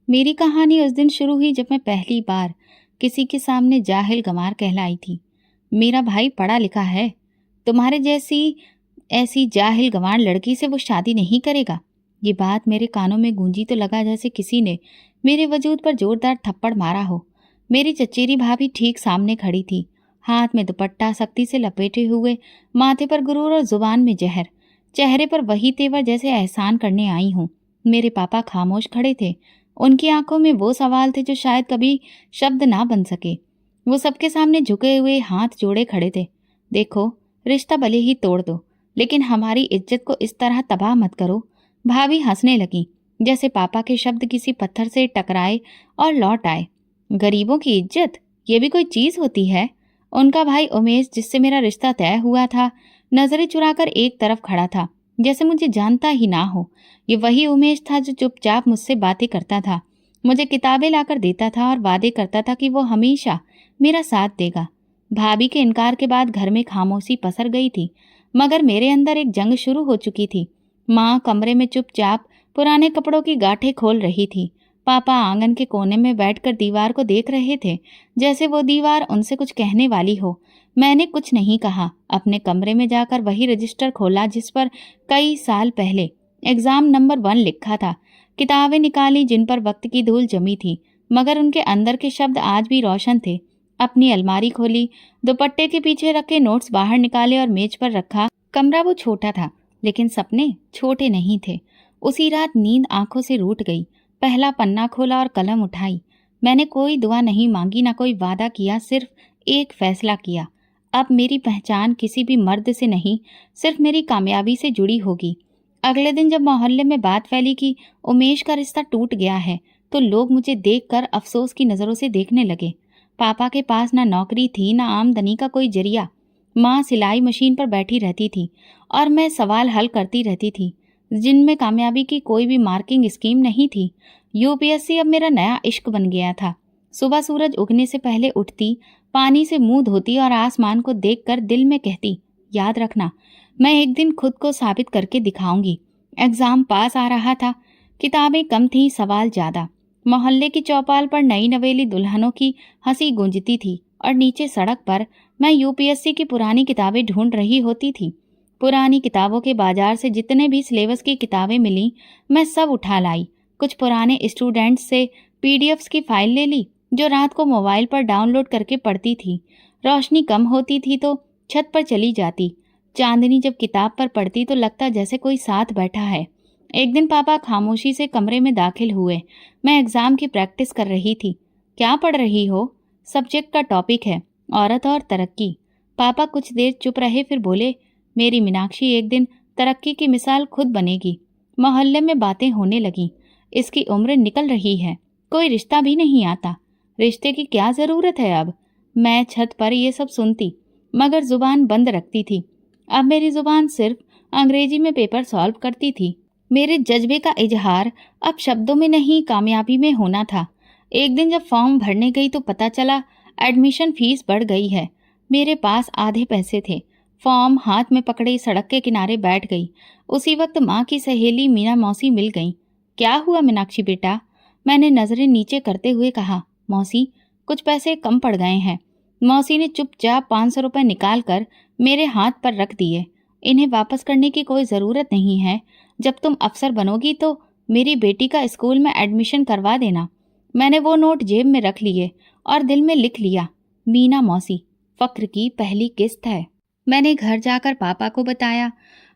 मेरी कहानी उस दिन शुरू हुई जब मैं पहली बार किसी के सामने जाहिल गंवार कहलाई थी। मेरा भाई पढ़ा लिखा है, तुम्हारे जैसी ऐसी जाहिल गंवार लड़की से वो शादी नहीं करेगा। ये बात मेरे कानों में गूंजी तो लगा जैसे किसी ने मेरे वजूद पर जोरदार थप्पड़ मारा हो। मेरी चचेरी भाभी ठीक सामने खड़ी थी, हाथ में दुपट्टा सख्ती से लपेटे हुए, माथे पर गुरूर और जुबान में जहर, चेहरे पर वही तेवर जैसे एहसान करने आई हूँ। मेरे पापा खामोश खड़े थे। उनकी आंखों में वो सवाल थे जो शायद कभी शब्द ना बन सके। वो सबके सामने झुके हुए हाथ जोड़े खड़े थे। देखो, रिश्ता भले ही तोड़ दो, लेकिन हमारी इज्जत को इस तरह तबाह मत करो। भाभी हंसने लगी, जैसे पापा के शब्द किसी पत्थर से टकराए और लौट आए। गरीबों की इज्जत, ये भी कोई चीज होती है? उनका भाई उमेश, जिससे मेरा रिश्ता तय हुआ था, नजरें चुराकर एक तरफ खड़ा था, जैसे मुझे जानता ही ना हो। ये वही उमेश था जो चुपचाप मुझसे बातें करता था, मुझे किताबें लाकर देता था और वादे करता था कि वो हमेशा मेरा साथ देगा। भाभी के इनकार के बाद घर में खामोशी पसर गई थी, मगर मेरे अंदर एक जंग शुरू हो चुकी थी। माँ कमरे में चुपचाप पुराने कपड़ों की गांठें खोल रही थी। पापा आंगन के कोने में बैठकर दीवार को देख रहे थे, जैसे वो दीवार उनसे कुछ कहने वाली हो। मैंने कुछ नहीं कहा। अपने कमरे में जाकर वही रजिस्टर खोला जिस पर कई साल पहले एग्जाम नंबर 1 लिखा था। किताबें निकाली जिन पर वक्त की धूल जमी थी, मगर उनके अंदर के शब्द आज भी रोशन थे। अपनी अलमारी खोली, दुपट्टे के पीछे रखे नोट्स बाहर निकाले और मेज पर रखा। कमरा वो छोटा था, लेकिन सपने छोटे नहीं थे। उसी रात नींद आंखों से रूठ गई। पहला पन्ना खोला और कलम उठाई। मैंने कोई दुआ नहीं मांगी, ना कोई वादा किया, सिर्फ एक फैसला किया। अब मेरी पहचान किसी भी मर्द से नहीं, सिर्फ मेरी कामयाबी से जुड़ी होगी। अगले दिन जब मोहल्ले में बात फैली कि उमेश का रिश्ता टूट गया है, तो लोग मुझे देखकर अफसोस की नज़रों से देखने लगे। पापा के पास ना नौकरी थी, ना आमदनी का कोई जरिया। माँ सिलाई मशीन पर बैठी रहती थी और मैं सवाल हल करती रहती थी, जिनमें कामयाबी की कोई भी मार्किंग स्कीम नहीं थी। यूपीएससी अब मेरा नया इश्क बन गया था। सुबह सूरज उगने से पहले उठती, पानी से मुंह धोती और आसमान को देखकर दिल में कहती, याद रखना, मैं एक दिन खुद को साबित करके दिखाऊंगी। एग्जाम पास आ रहा था। किताबें कम थी, सवाल ज्यादा। मोहल्ले की चौपाल पर नई नवेली दुल्हनों की हंसी गूंजती थी और नीचे सड़क पर मैं यूपीएससी की पुरानी किताबें ढूंढ रही होती थी। पुरानी किताबों के बाजार से जितने भी सिलेबस की किताबें मिली, मैं सब उठा लाई। कुछ पुराने स्टूडेंट्स से पीडीएफ्स की फाइल ले ली, जो रात को मोबाइल पर डाउनलोड करके पढ़ती थी। रोशनी कम होती थी तो छत पर चली जाती। चांदनी जब किताब पर पड़ती तो लगता जैसे कोई साथ बैठा है। एक दिन पापा खामोशी से कमरे में दाखिल हुए। मैं एग्जाम की प्रैक्टिस कर रही थी। क्या पढ़ रही हो? सब्जेक्ट का टॉपिक है औरत और तरक्की। पापा कुछ देर चुप रहे, फिर बोले, मेरी मीनाक्षी एक दिन तरक्की की मिसाल खुद बनेगी। मोहल्ले में बातें होने लगी, इसकी उम्र निकल रही है, कोई रिश्ता भी नहीं आता, रिश्ते की क्या जरूरत है अब। मैं छत पर ये सब सुनती, मगर जुबान बंद रखती थी। अब मेरी जुबान सिर्फ अंग्रेजी में पेपर सॉल्व करती थी। मेरे जज्बे का इजहार अब शब्दों में नहीं, कामयाबी में होना था। एक दिन जब फॉर्म भरने गई तो पता चला एडमिशन फीस बढ़ गई है। मेरे पास आधे पैसे थे। फॉर्म हाथ में पकड़े सड़क के किनारे बैठ गई। उसी वक्त माँ की सहेली मीना मौसी मिल गई। क्या हुआ मीनाक्षी बेटा? मैंने नजरें नीचे करते हुए कहा। मौसी, कुछ पैसे कम पड़ गए हैं। मौसी ने चुपचाप 500 रुपये निकाल कर मेरे हाथ पर रख दिए। इन्हें वापस करने की कोई ज़रूरत नहीं है। जब तुम अफसर बनोगी तो मेरी बेटी का स्कूल में एडमिशन करवा देना। मैंने वो नोट जेब में रख लिए और दिल में लिख लिया, मीना मौसी, फक्र की पहली किस्त है। मैंने घर जाकर पापा को बताया।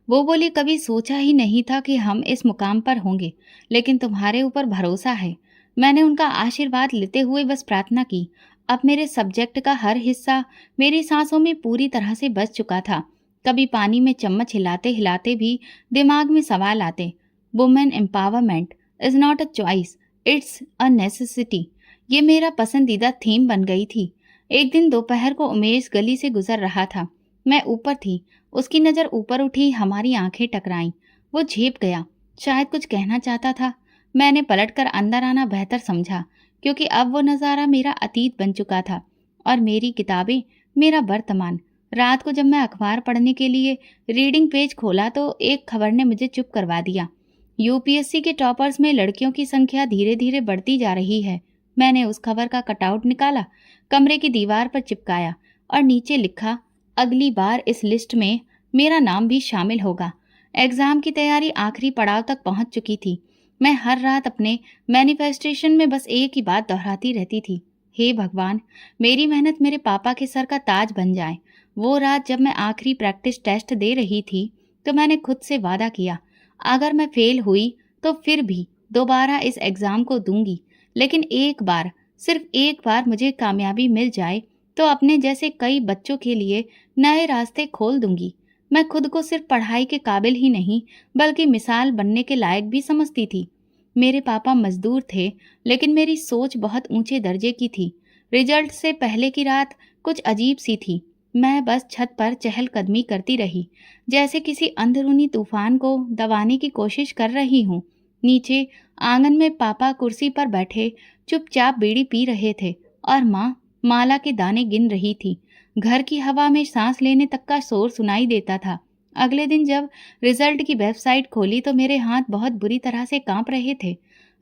वो बोली, कभी सोचा ही नहीं था कि हम इस मुकाम पर होंगे, लेकिन तुम्हारे ऊपर भरोसा है। मैंने उनका आशीर्वाद लेते हुए बस प्रार्थना की। अब मेरे सब्जेक्ट का हर हिस्सा मेरी सांसों में पूरी तरह से बस चुका था। कभी पानी में चम्मच हिलाते हिलाते भी दिमाग में सवाल आते। Women empowerment is not a choice, it's a necessity. ये मेरा पसंदीदा थीम बन गई थी। एक दिन दोपहर को उमेश गली से गुजर रहा था। मैं ऊपर थी, उसकी नज़र ऊपर उठी, हमारी आंखें टकराईं। वो झेप गया, शायद कुछ कहना चाहता था। मैंने पलटकर अंदर आना बेहतर समझा, क्योंकि अब वो नज़ारा मेरा अतीत बन चुका था और मेरी किताबें मेरा वर्तमान। रात को जब मैं अखबार पढ़ने के लिए रीडिंग पेज खोला तो एक खबर ने मुझे चुप करवा दिया। यूपीएससी के टॉपर्स में लड़कियों की संख्या धीरे धीरे बढ़ती जा रही है। मैंने उस खबर का कटआउट निकाला, कमरे की दीवार पर चिपकाया और नीचे लिखा, अगली बार इस लिस्ट में मेरा नाम भी शामिल होगा। एग्जाम की तैयारी आखिरी पड़ाव तक पहुंच चुकी थी। मैं हर रात अपने मैनिफेस्टेशन में बस एक ही बात दोहराती रहती थी, हे भगवान, मेरी मेहनत मेरे पापा के सर का ताज बन जाए। वो रात जब मैं आखिरी प्रैक्टिस टेस्ट दे रही थी तो मैंने खुद से वादा किया, अगर मैं फेल हुई तो फिर भी दोबारा इस एग्ज़ाम को दूंगी, लेकिन एक बार, सिर्फ एक बार मुझे कामयाबी मिल जाए तो अपने जैसे कई बच्चों के लिए नए रास्ते खोल दूंगी। मैं खुद को सिर्फ पढ़ाई के काबिल ही नहीं बल्कि मिसाल बनने के लायक भी समझती थी। मेरे पापा मजदूर थे, लेकिन मेरी सोच बहुत ऊंचे दर्जे की थी। रिजल्ट से पहले की रात कुछ अजीब सी थी। मैं बस छत पर चहलकदमी करती रही, जैसे किसी अंदरूनी तूफान को दबाने की कोशिश कर रही हूँ। नीचे आंगन में पापा कुर्सी पर बैठे चुपचाप बीड़ी पी रहे थे और माँ माला के दाने गिन रही थी। घर की हवा में सांस लेने तक का शोर सुनाई देता था। अगले दिन जब रिजल्ट की वेबसाइट खोली तो मेरे हाथ बहुत बुरी तरह से कांप रहे थे।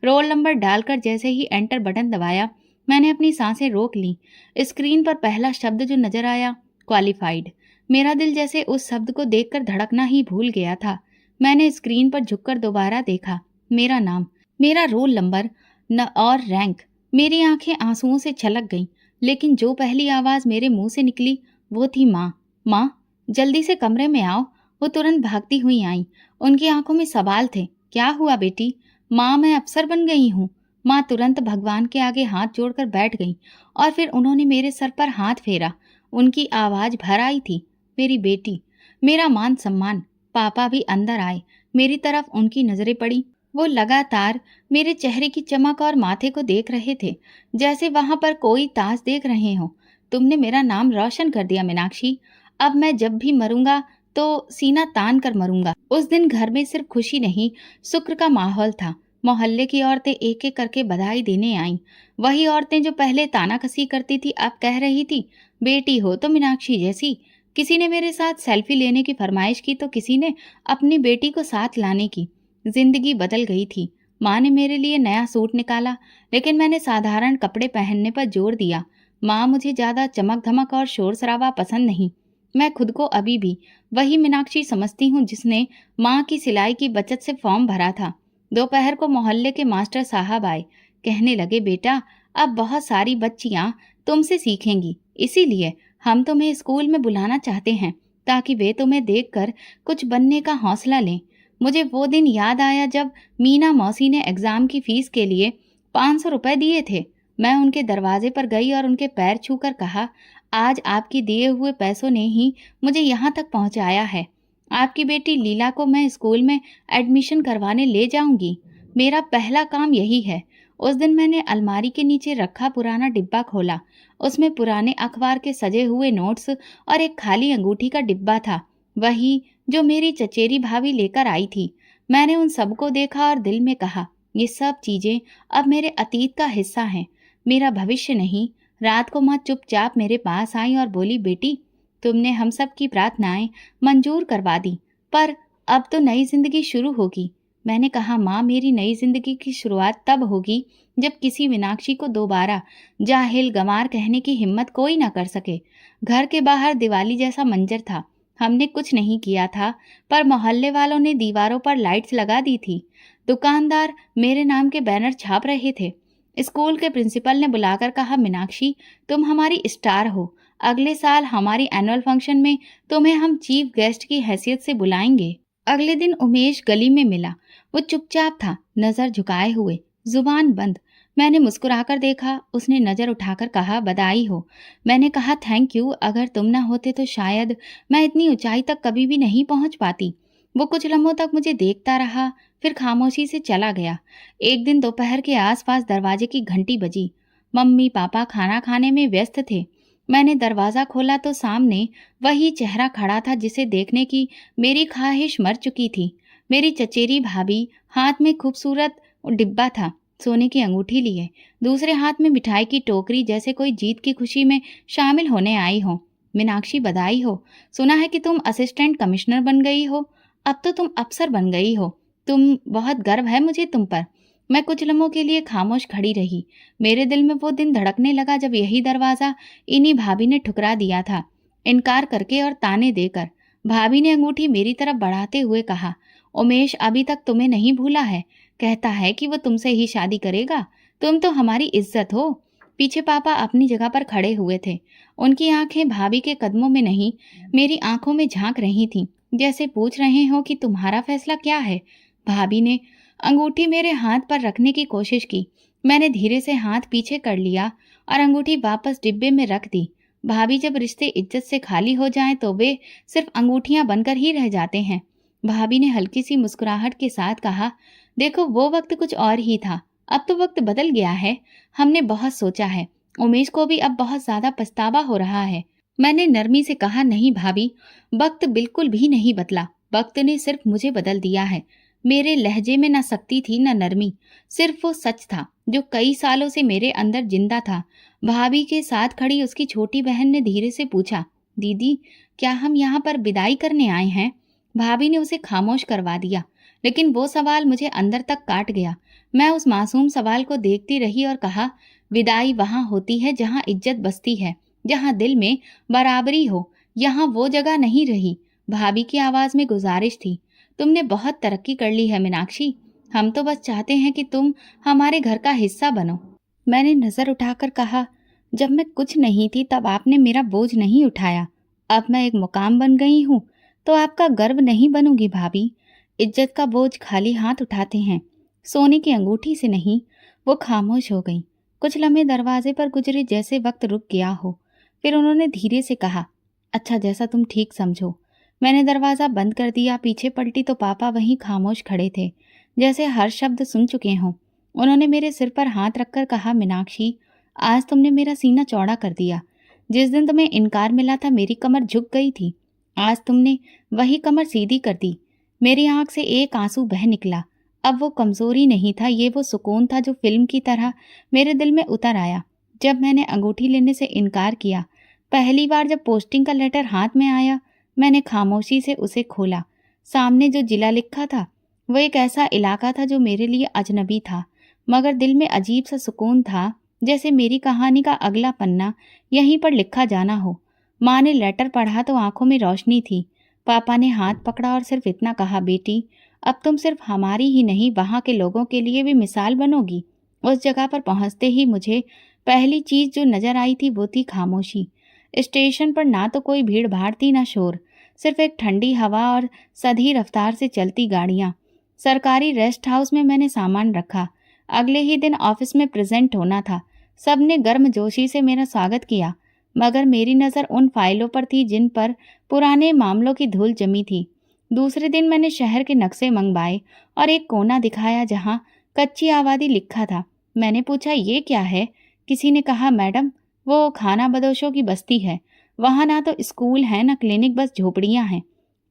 रोल नंबर डालकर जैसे ही एंटर बटन दबाया, मैंने अपनी सांसें रोक लीं। स्क्रीन पर पहला शब्द जो नजर आया, क्वालिफाइड। मेरा दिल जैसे उस शब्द को देखकर धड़कना ही भूल गया था। मैंने स्क्रीन पर झुककर दोबारा देखा, मेरा नाम, मेरा रोल नंबर न और रैंक। मेरी आंखें आंसुओं से छलक गईं, लेकिन जो पहली आवाज मेरे मुंह से निकली वो थी माँ। माँ, जल्दी से कमरे में आओ। वो तुरंत भागती हुई आई। उनकी आंखों में सवाल थे। क्या हुआ बेटी? माँ, मैं अफसर बन गई हूँ। माँ तुरंत भगवान के आगे हाथ जोड़कर बैठ गई और फिर उन्होंने मेरे सर पर हाथ फेरा। उनकी आवाज भर आई थी, मेरी बेटी। मेरा मान सम्मान। पापा भी अंदर आए। मेरी तरफ उनकी नजरें पड़ी। वो लगातार मेरे चेहरे की चमक और माथे को देख रहे थे, जैसे वहां पर कोई ताज देख रहे हो। तुमने मेरा नाम रोशन कर दिया मीनाक्षी। अब मैं जब भी मरूंगा तो सीना तान कर मरूंगा। उस दिन घर में सिर्फ खुशी नहीं, शुक्र का माहौल था। मोहल्ले की औरतें एक एक करके बधाई देने आईं। वही औरतें जो पहले तानाकसी करती थी अब कह रही थी, बेटी हो तो मीनाक्षी जैसी। किसी ने मेरे साथ सेल्फी लेने की फरमाइश की तो किसी ने अपनी बेटी को साथ लाने की। जिंदगी बदल गई थी। माँ ने मेरे लिए नया सूट निकाला, लेकिन मैंने साधारण कपड़े पहनने पर जोर दिया। माँ, मुझे ज्यादा चमक धमक और शोर शराबा पसंद नहीं। मैं खुद को अभी भी वही मीनाक्षी समझती हूँ जिसने माँ की सिलाई की बचत से फॉर्म भरा था। दोपहर को मोहल्ले के मास्टर साहब आए। कहने लगे, बेटा, अब बहुत सारी बच्चियाँ तुमसे सीखेंगी, इसीलिए हम तुम्हें स्कूल में बुलाना चाहते हैं ताकि वे तुम्हें देखकर कुछ बनने का हौसला लें। मुझे वो दिन याद आया जब मीना मौसी ने एग्जाम की फीस के लिए 500 रुपए दिए थे। मैं उनके दरवाजे पर गई और उनके पैर छूकर कहा, आज आपके दिए हुए पैसों ने ही मुझे यहाँ तक पहुँचाया है। आपकी बेटी लीला को मैं स्कूल में एडमिशन करवाने ले जाऊंगी। मेरा पहला काम यही है। उस दिन मैंने अलमारी के नीचे रखा पुराना डिब्बा खोला। उसमें पुराने अखबार के सजे हुए नोट्स और एक खाली अंगूठी का डिब्बा था, वही जो मेरी चचेरी भाभी लेकर आई थी। मैंने उन सबको देखा और दिल में कहा, ये सब चीजें अब मेरे अतीत का हिस्सा हैं, मेरा भविष्य नहीं। रात को माँ चुपचाप मेरे पास आई और बोली, बेटी, तुमने हम सब की प्रार्थनाएं मंजूर करवा दी, पर अब तो नई जिंदगी शुरू होगी। मैंने कहा, माँ, मेरी नई जिंदगी की शुरुआत तब होगी जब किसी मीनाक्षी को दोबारा जाहिल गंवार कहने की हिम्मत कोई ना कर सके। घर के बाहर दिवाली जैसा मंजर था। हमने कुछ नहीं किया था, पर मोहल्ले वालों ने दीवारों पर लाइट्स लगा दी थी। दुकानदार मेरे नाम के बैनर छाप रहे थे। स्कूल के प्रिंसिपल ने बुलाकर कहा, मीनाक्षी, तुम हमारी स्टार हो। अगले साल हमारी एनुअल फंक्शन में तुम्हें हम चीफ गेस्ट की हैसियत से बुलाएंगे। अगले दिन उमेश गली में मिला। वो चुपचाप था, नजर झुकाए हुए, जुबान बंद। मैंने मुस्कुराकर देखा। उसने नजर उठाकर कहा, बधाई हो। मैंने कहा, थैंक यू। अगर तुम ना होते तो शायद मैं इतनी ऊंचाई तक कभी भी नहीं पहुंच पाती। वो कुछ लम्हों तक मुझे देखता रहा, फिर खामोशी से चला गया। एक दिन दोपहर के आसपास दरवाजे की घंटी बजी। मम्मी पापा खाना खाने में व्यस्त थे। मैंने दरवाजा खोला तो सामने वही चेहरा खड़ा था जिसे देखने की मेरी ख्वाहिश मर चुकी थी। मेरी चचेरी भाभी, हाथ में खूबसूरत डिब्बा था, सोने की अंगूठी लिए, दूसरे हाथ में मिठाई की टोकरी, जैसे कोई जीत की खुशी में शामिल होने आई हो। मीनाक्षी, बधाई हो। सुना है कि तुम असिस्टेंट कमिश्नर बन गई हो। अब तो तुम अफसर बन गई हो। बहुत गर्व है मुझे तुम पर। मैं कुछ लम्हों के लिए खामोश खड़ी रही। मेरे दिल में वो दिन धड़कने लगा जब यही दरवाज़ा इन्हीं भाभी ने ठुकरा दिया था, इनकार करके और ताने देकर। भाभी ने अंगूठी मेरी तरफ बढ़ाते हुए कहा, उमेश अभी तक तुम्हें नहीं भूला है। कहता है कि वो तुमसे ही शादी करेगा। तुम तो हमारी इज्जत हो। पीछे पापा अपनी जगह पर खड़े हुए थे। उनकी आंखें भाभी के कदमों में नहीं, मेरी आंखों में झांक रही थीं, जैसे पूछ रहे हो कि तुम्हारा फैसला क्या है। भाभी ने अंगूठी मेरे हाथ पर रखने की कोशिश की। मैंने धीरे से हाथ पीछे कर लिया और अंगूठी वापस डिब्बे में रख दी। भाभी, जब रिश्ते इज्जत से खाली हो जाएं तो वे सिर्फ अंगूठियां बनकर ही रह जाते हैं। भाभी ने हल्की सी मुस्कुराहट के साथ कहा, देखो वो वक्त कुछ और ही था, अब तो वक्त बदल गया है। हमने बहुत सोचा है, उमेश को भी अब बहुत ज्यादा पछतावा हो रहा है। मैंने नरमी से कहा, नहीं भाभी, वक्त बिल्कुल भी नहीं बदला। वक्त ने सिर्फ मुझे बदल दिया है। मेरे लहजे में न सख्ती थी न नरमी, सिर्फ वो सच था जो कई सालों से मेरे अंदर जिंदा था। भाभी के साथ खड़ी उसकी छोटी बहन ने धीरे से पूछा, दीदी क्या हम यहाँ पर विदाई करने आए हैं? भाभी ने उसे खामोश करवा दिया, लेकिन वो सवाल मुझे अंदर तक काट गया। मैं उस मासूम सवाल को देखती रही और कहा, विदाई वहाँ होती है जहाँ इज्जत बसती है, जहाँ दिल में बराबरी हो। यहाँ वो जगह नहीं रही। भाभी की आवाज में गुजारिश थी, तुमने बहुत तरक्की कर ली है मीनाक्षी, हम तो बस चाहते हैं कि तुम हमारे घर का हिस्सा बनो। मैंने नजर उठाकर कहा, जब मैं कुछ नहीं थी तब आपने मेरा बोझ नहीं उठाया। अब मैं एक मुकाम बन गई हूँ तो आपका गर्व नहीं बनूंगी भाभी। इज्जत का बोझ खाली हाथ उठाते हैं, सोने की अंगूठी से नहीं। वो खामोश हो गई। कुछ लम्हे दरवाजे पर गुजरे जैसे वक्त रुक गया हो। फिर उन्होंने धीरे से कहा, अच्छा जैसा तुम ठीक समझो। मैंने दरवाज़ा बंद कर दिया। पीछे पलटी तो पापा वहीं खामोश खड़े थे, जैसे हर शब्द सुन चुके हों। उन्होंने मेरे सिर पर हाथ रखकर कहा, मीनाक्षी आज तुमने मेरा सीना चौड़ा कर दिया। जिस दिन तुम्हें इनकार मिला था मेरी कमर झुक गई थी, आज तुमने वही कमर सीधी कर दी। मेरी आंख से एक आंसू बह निकला। अब वो कमजोरी नहीं था, ये वो सुकून था जो फिल्म की तरह मेरे दिल में उतर आया। जब मैंने अंगूठी लेने से इनकार किया, पहली बार जब पोस्टिंग का लेटर हाथ में आया, मैंने खामोशी से उसे खोला। सामने जो जिला लिखा था वो एक ऐसा इलाका था जो मेरे लिए अजनबी था, मगर दिल में अजीब सा सुकून था, जैसे मेरी कहानी का अगला पन्ना यहीं पर लिखा जाना हो। माँ ने लेटर पढ़ा तो आंखों में रोशनी थी। पापा ने हाथ पकड़ा और सिर्फ इतना कहा, बेटी अब तुम सिर्फ हमारी ही नहीं वहाँ के लोगों के लिए भी मिसाल बनोगी। उस जगह पर पहुँचते ही मुझे पहली चीज जो नजर आई थी वो थी खामोशी। स्टेशन पर ना तो कोई भीड़ भाड़ थी ना शोर, सिर्फ एक ठंडी हवा और सधी रफ्तार से चलती गाड़ियाँ। सरकारी रेस्ट हाउस में मैंने सामान रखा। अगले ही दिन ऑफिस में प्रेजेंट होना था। सबने गर्मजोशी से मेरा स्वागत किया, मगर मेरी नज़र उन फाइलों पर थी जिन पर पुराने मामलों की धूल जमी थी। दूसरे दिन मैंने शहर के नक्शे मंगवाए और एक कोना दिखाया जहाँ कच्ची आबादी लिखा था। मैंने पूछा, ये क्या है? किसी ने कहा, मैडम वो खाना बदोशों की बस्ती है। वहाँ ना तो स्कूल है ना क्लिनिक, बस झोपड़ियाँ हैं,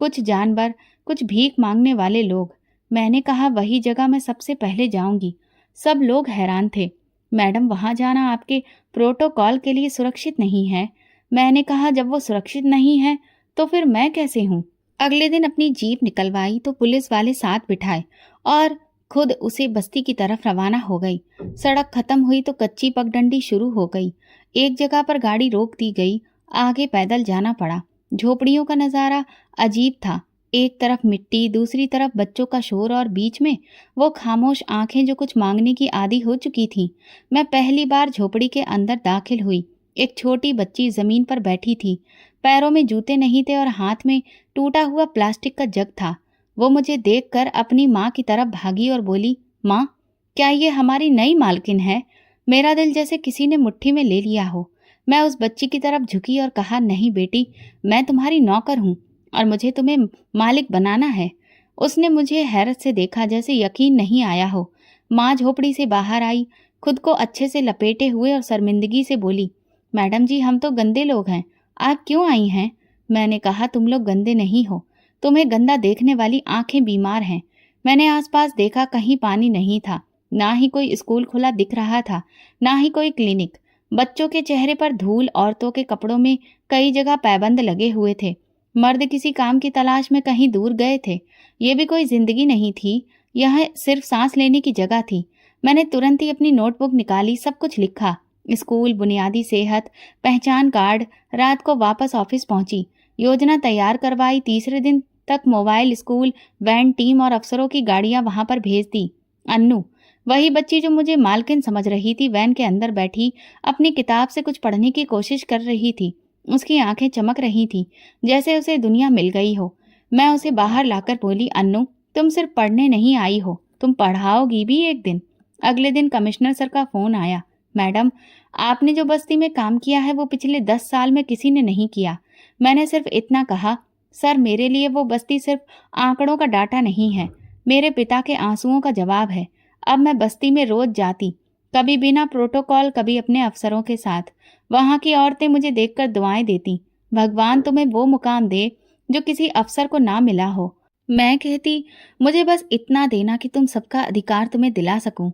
कुछ जानवर, कुछ भीख मांगने वाले लोग। मैंने कहा, वही जगह मैं सबसे पहले जाऊंगी। सब लोग हैरान थे। मैडम वहाँ जाना आपके प्रोटोकॉल के लिए सुरक्षित नहीं है। मैंने कहा, जब वो सुरक्षित नहीं है तो फिर मैं कैसे हूँ? अगले दिन अपनी जीप निकलवाई तो पुलिस वाले साथ बिठाए और खुद उसे बस्ती की तरफ रवाना हो गई। सड़क खत्म हुई तो कच्ची पगडंडी शुरू हो गई। एक जगह पर गाड़ी रोक दी गई, आगे पैदल जाना पड़ा। झोपड़ियों का नज़ारा अजीब था। एक तरफ मिट्टी, दूसरी तरफ बच्चों का शोर और बीच में वो खामोश आंखें जो कुछ मांगने की आदी हो चुकी थीं। मैं पहली बार झोपड़ी के अंदर दाखिल हुई। एक छोटी बच्ची जमीन पर बैठी थी। पैरों में जूते नहीं थे और हाथ में टूटा हुआ प्लास्टिक का जग था। वो मुझे देखकर अपनी माँ की तरफ भागी और बोली, माँ क्या ये हमारी नई मालकिन है? मेरा दिल जैसे किसी ने मुट्ठी में ले लिया हो। मैं उस बच्ची की तरफ झुकी और कहा, नहीं बेटी, मैं तुम्हारी नौकर हूँ और मुझे तुम्हें मालिक बनाना है। उसने मुझे हैरत से देखा, जैसे यकीन नहीं आया हो। माँ झोपड़ी से बाहर आई, खुद को अच्छे से लपेटे हुए और शर्मिंदगी से बोली, मैडम जी हम तो गंदे लोग हैं, आप क्यों आई हैं? मैंने कहा, तुम लोग गंदे नहीं हो, तुम्हें गंदा देखने वाली आंखें बीमार हैं। मैंने आसपास देखा, कहीं पानी नहीं था, ना ही कोई स्कूल खुला दिख रहा था, ना ही कोई क्लिनिक। बच्चों के चेहरे पर धूल, औरतों के कपड़ों में कई जगह पैबंद लगे हुए थे। मर्द किसी काम की तलाश में कहीं दूर गए थे। ये भी कोई जिंदगी नहीं थी। यह सिर्फ सांस लेने की जगह थी। मैंने तुरंत ही अपनी नोटबुक निकाली, सब कुछ लिखा। स्कूल, बुनियादी सेहत, पहचान कार्ड। रात को वापस ऑफिस पहुंची, योजना तैयार करवाई। तीसरे दिन तक मोबाइल, स्कूल वैन, टीम और अफसरों की गाड़ियां वहां पर भेज दी। अन्नू, वही बच्ची जो मुझे मालकिन समझ रही थी, वैन के अंदर बैठी अपनी किताब से कुछ पढ़ने की कोशिश कर रही थी। उसकी आंखें चमक रही थीं, जैसे उसे दुनिया मिल गई हो। मैं उसे बाहर लाकर बोली, अन्नू, तुम सिर्फ पढ़ने नहीं आई हो, तुम पढ़ाओगी भी एक दिन। अगले दिन कमिश्नर सर का फोन आया। मैडम, आपने जो बस्ती में काम किया है वो पिछले 10 साल में किसी ने नहीं किया। मैंने सिर्फ इतना कहा, सर मेरे लिए वो बस्ती सिर्फ आंकड़ों का डाटा नहीं है, मेरे पिता के आंसुओं का जवाब है। अब मैं बस्ती में रोज जाती, कभी बिना प्रोटोकॉल, कभी अपने अफसरों के साथ। वहां की औरतें मुझे देखकर दुआएं देती, भगवान तुम्हें वो मुकाम दे जो किसी अफसर को ना मिला हो। मैं कहती, मुझे बस इतना देना कि तुम सबका अधिकार तुम्हें दिला सकूं।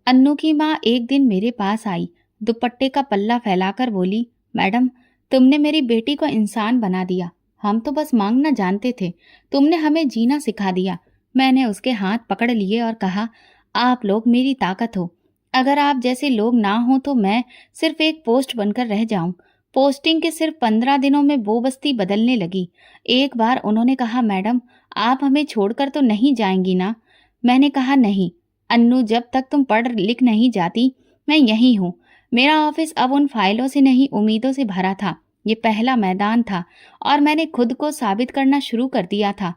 अन्नू की माँ एक दिन मेरे पास आई, दुपट्टे का पल्ला फैलाकर बोली, मैडम, तुमने मेरी बेटी को इंसान बना दिया। हम तो बस मांगना जानते थे, तुमने हमें जीना सिखा दिया। मैंने उसके हाथ पकड़ लिए और कहा, आप लोग मेरी ताकत हो। अगर आप जैसे लोग ना हो तो मैं सिर्फ एक पोस्ट बनकर रह जाऊं। पोस्टिंग के सिर्फ 15 दिनों में वो बस्ती बदलने लगी। एक बार उन्होंने कहा, मैडम, आप हमें छोड़कर तो नहीं जाएंगी ना? मैंने कहा, नहीं अन्नू, जब तक तुम पढ़ लिख नहीं जाती मैं यहीं हूँ। मेरा ऑफिस अब उन फाइलों से नहीं, उम्मीदों से भरा था। ये पहला मैदान था और मैंने खुद को साबित करना शुरू कर दिया था।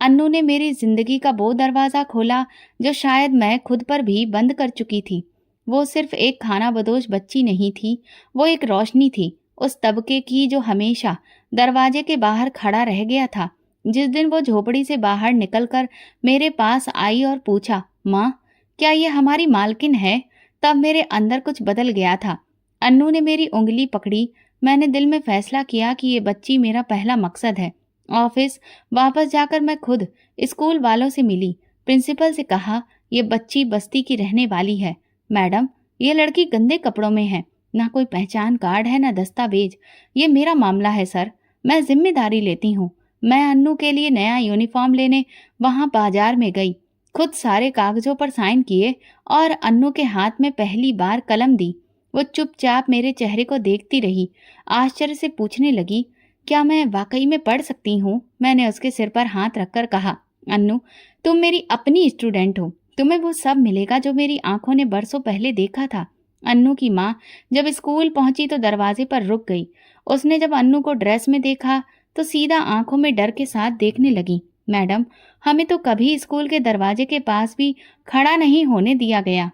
अन्नू ने मेरी जिंदगी का वो दरवाजा खोला जो शायद मैं खुद पर भी बंद कर चुकी थी। वो सिर्फ एक खानाबदोश बच्ची नहीं थी, वो एक रोशनी थी, उस तबके की जो हमेशा दरवाजे के बाहर खड़ा रह गया था। जिस दिन वो झोपड़ी से बाहर निकलकर मेरे पास आई और पूछा, माँ, क्या ये हमारी मालकिन है? तब मेरे अंदर कुछ बदल गया था। अन्नू ने मेरी उंगली पकड़ी। मैंने दिल में फैसला किया कि ये बच्ची मेरा पहला मकसद है। ऑफिस वापस जाकर मैं खुद स्कूल वालों से मिली। प्रिंसिपल से कहा, ये बच्ची बस्ती की रहने वाली है। मैडम, ये लड़की गंदे कपड़ों में है, ना कोई पहचान कार्ड है, ना दस्तावेज। ये मेरा मामला है सर, मैं जिम्मेदारी लेती हूँ। मैं अन्नू के लिए नया यूनिफॉर्म लेने वहां बाजार में गई, खुद सारे कागजों पर साइन किए और अन्नू के हाथ में पहली बार कलम दी। वो चुपचाप मेरे चेहरे को देखती रही, आश्चर्य से पूछने लगी, क्या मैं वाकई में पढ़ सकती हूँ? मैंने उसके सिर पर हाथ रखकर कहा, अन्नू, तुम मेरी अपनी स्टूडेंट हो, तुम्हें वो सब मिलेगा जो मेरी आंखों ने बरसों पहले देखा था। अन्नू की माँ जब स्कूल पहुंची तो दरवाजे पर रुक गई। उसने जब अन्नू को ड्रेस में देखा तो सीधा आंखों में डर के साथ देखने लगी। मैडम, हमें तो कभी स्कूल के दरवाजे के पास भी खड़ा नहीं होने दिया गया।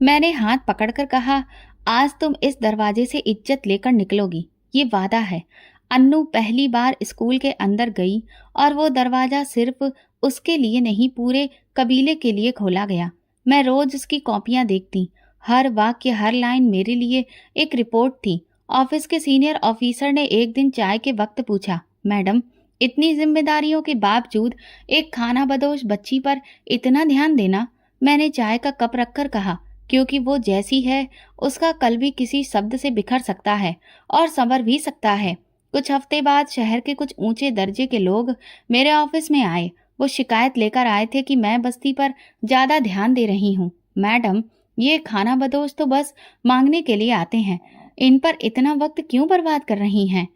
मैंने हाथ पकड़कर कहा, आज तुम इस दरवाजे से इज्जत लेकर निकलोगी, ये वादा है। अन्नू पहली बार स्कूल के अंदर गई और वो दरवाजा सिर्फ उसके लिए नहीं, पूरे कबीले के लिए खोला गया। मैं रोज उसकी कॉपियां देखती, हर वाक्य, हर लाइन मेरे लिए एक रिपोर्ट थी। ऑफिस के सीनियर ऑफिसर ने एक दिन चाय के वक्त पूछा, मैडम, इतनी जिम्मेदारियों के बावजूद एक खानाबदोश बच्ची पर इतना ध्यान देना? मैंने चाय का कप रखकर कहा, क्योंकि वो जैसी है उसका कल भी किसी शब्द से बिखर सकता है और संवर भी सकता है। कुछ हफ्ते बाद शहर के कुछ ऊंचे दर्जे के लोग मेरे ऑफिस में आए। वो शिकायत लेकर आए थे कि मैं बस्ती पर ज्यादा ध्यान दे रही हूँ। मैडम, ये खानाबदोश तो बस मांगने के लिए आते हैं, इन पर इतना वक्त क्यों बर्बाद कर रही हैं?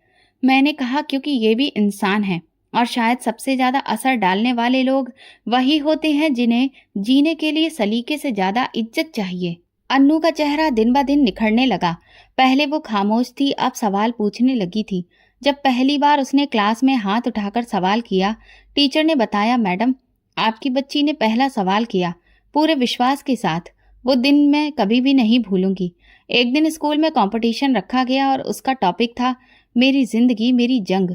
मैंने कहा, क्योंकि ये भी इंसान हैं और शायद सबसे ज्यादा असर डालने वाले लोग वही होते हैं जिन्हें जीने के लिए सलीके से ज्यादा इज्जत चाहिए। अन्नू का चेहरा दिन ब दिन निखरने लगा। पहले वो खामोश थी, अब सवाल पूछने लगी थी। जब पहली बार उसने क्लास में हाथ उठाकर सवाल किया, टीचर ने बताया, मैडम, आपकी बच्ची ने पहला सवाल किया, पूरे विश्वास के साथ। वो दिन मैं कभी भी नहीं भूलूंगी। एक दिन स्कूल में कंपटीशन रखा गया और उसका टॉपिक था, मेरी जिंदगी मेरी जंग।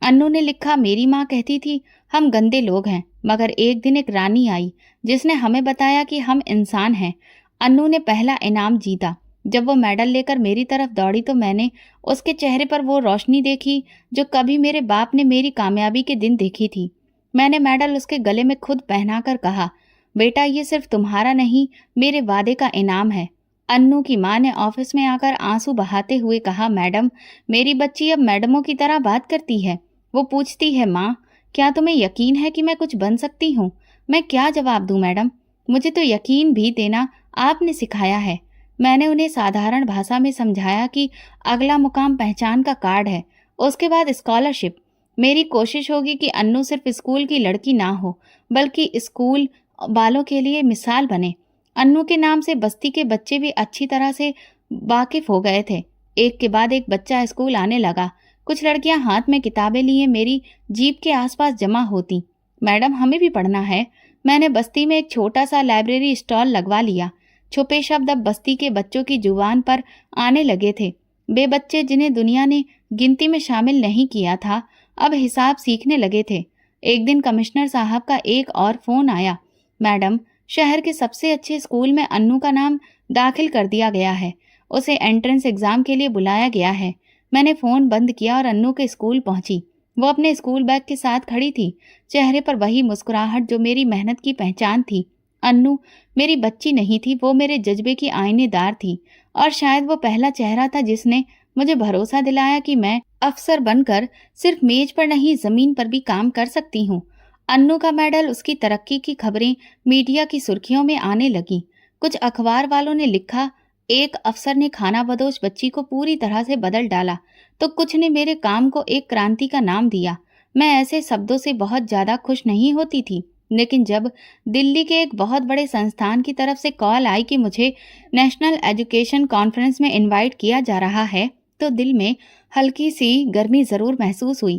अन्नू ने लिखा, मेरी माँ कहती थी हम गंदे लोग हैं, मगर एक दिन एक रानी आई जिसने हमें बताया कि हम इंसान हैं। अन्नू ने पहला इनाम जीता। जब वो मेडल लेकर मेरी तरफ दौड़ी तो मैंने उसके चेहरे पर वो रोशनी देखी जो कभी मेरे बाप ने मेरी कामयाबी के दिन देखी थी। मैंने मेडल उसके गले में खुद पहनाकर कहा, बेटा, ये सिर्फ तुम्हारा नहीं, मेरे वादे का इनाम है। अन्नू की माँ ने ऑफिस में आकर आंसू बहाते हुए कहा, मैडम, मेरी बच्ची अब मैडमों की तरह बात करती है। वो पूछती है, माँ, क्या तुम्हें यकीन है कि मैं कुछ बन सकती हूँ? मैं क्या जवाब दूँ मैडम? मुझे तो यकीन भी देना आपने सिखाया है। मैंने उन्हें साधारण भाषा में समझाया कि अगला मुकाम पहचान का कार्ड है, उसके बाद स्कॉलरशिप। मेरी कोशिश होगी कि अन्नू सिर्फ स्कूल की लड़की ना हो, बल्कि स्कूल वालों के लिए मिसाल बने। अन्नू के नाम से बस्ती के बच्चे भी अच्छी तरह से वाकिफ हो गए थे। एक के बाद एक बच्चा स्कूल आने लगा। कुछ लड़कियां हाथ में किताबें लिए मेरी जीप के आसपास जमा होती। मैडम, हमें भी पढ़ना है। मैंने बस्ती में एक छोटा सा लाइब्रेरी स्टॉल लगवा लिया। छुपे शब्द अब बस्ती के बच्चों की जुबान पर आने लगे थे। वे बच्चे जिन्हें दुनिया ने गिनती में शामिल नहीं किया था, अब हिसाब सीखने लगे थे। एक दिन कमिश्नर साहब का एक और फोन आया। मैडम, शहर के सबसे अच्छे स्कूल में अन्नू का नाम दाखिल कर दिया गया है। उसे एंट्रेंस एग्जाम के लिए बुलाया गया है। मैंने फोन बंद किया और अन्नू के स्कूल पहुंची। वो अपने स्कूल बैग के साथ खड़ी थी, चेहरे पर वही मुस्कुराहट जो मेरी मेहनत की पहचान थी। अन्नू मेरी बच्ची नहीं थी, वो मेरे जज्बे की आईनेदार थी। और शायद वो पहला चेहरा था जिसने मुझे भरोसा दिलाया कि मैं अफसर बनकर सिर्फ मेज पर नहीं, जमीन पर भी काम कर सकती हूँ। अन्नू का मेडल, उसकी तरक्की की खबरें मीडिया की सुर्खियों में आने लगी। कुछ अखबार वालों ने लिखा, एक अफसर ने खानाबदोश बच्ची को पूरी तरह से बदल डाला, तो कुछ ने मेरे काम को एक क्रांति का नाम दिया। मैं ऐसे शब्दों से बहुत ज्यादा खुश नहीं होती थी, लेकिन जब दिल्ली के एक बहुत बड़े संस्थान की तरफ से कॉल आई कि मुझे नेशनल एजुकेशन कॉन्फ्रेंस में इनवाइट किया जा रहा है, तो दिल में हल्की सी गर्मी जरूर महसूस हुई।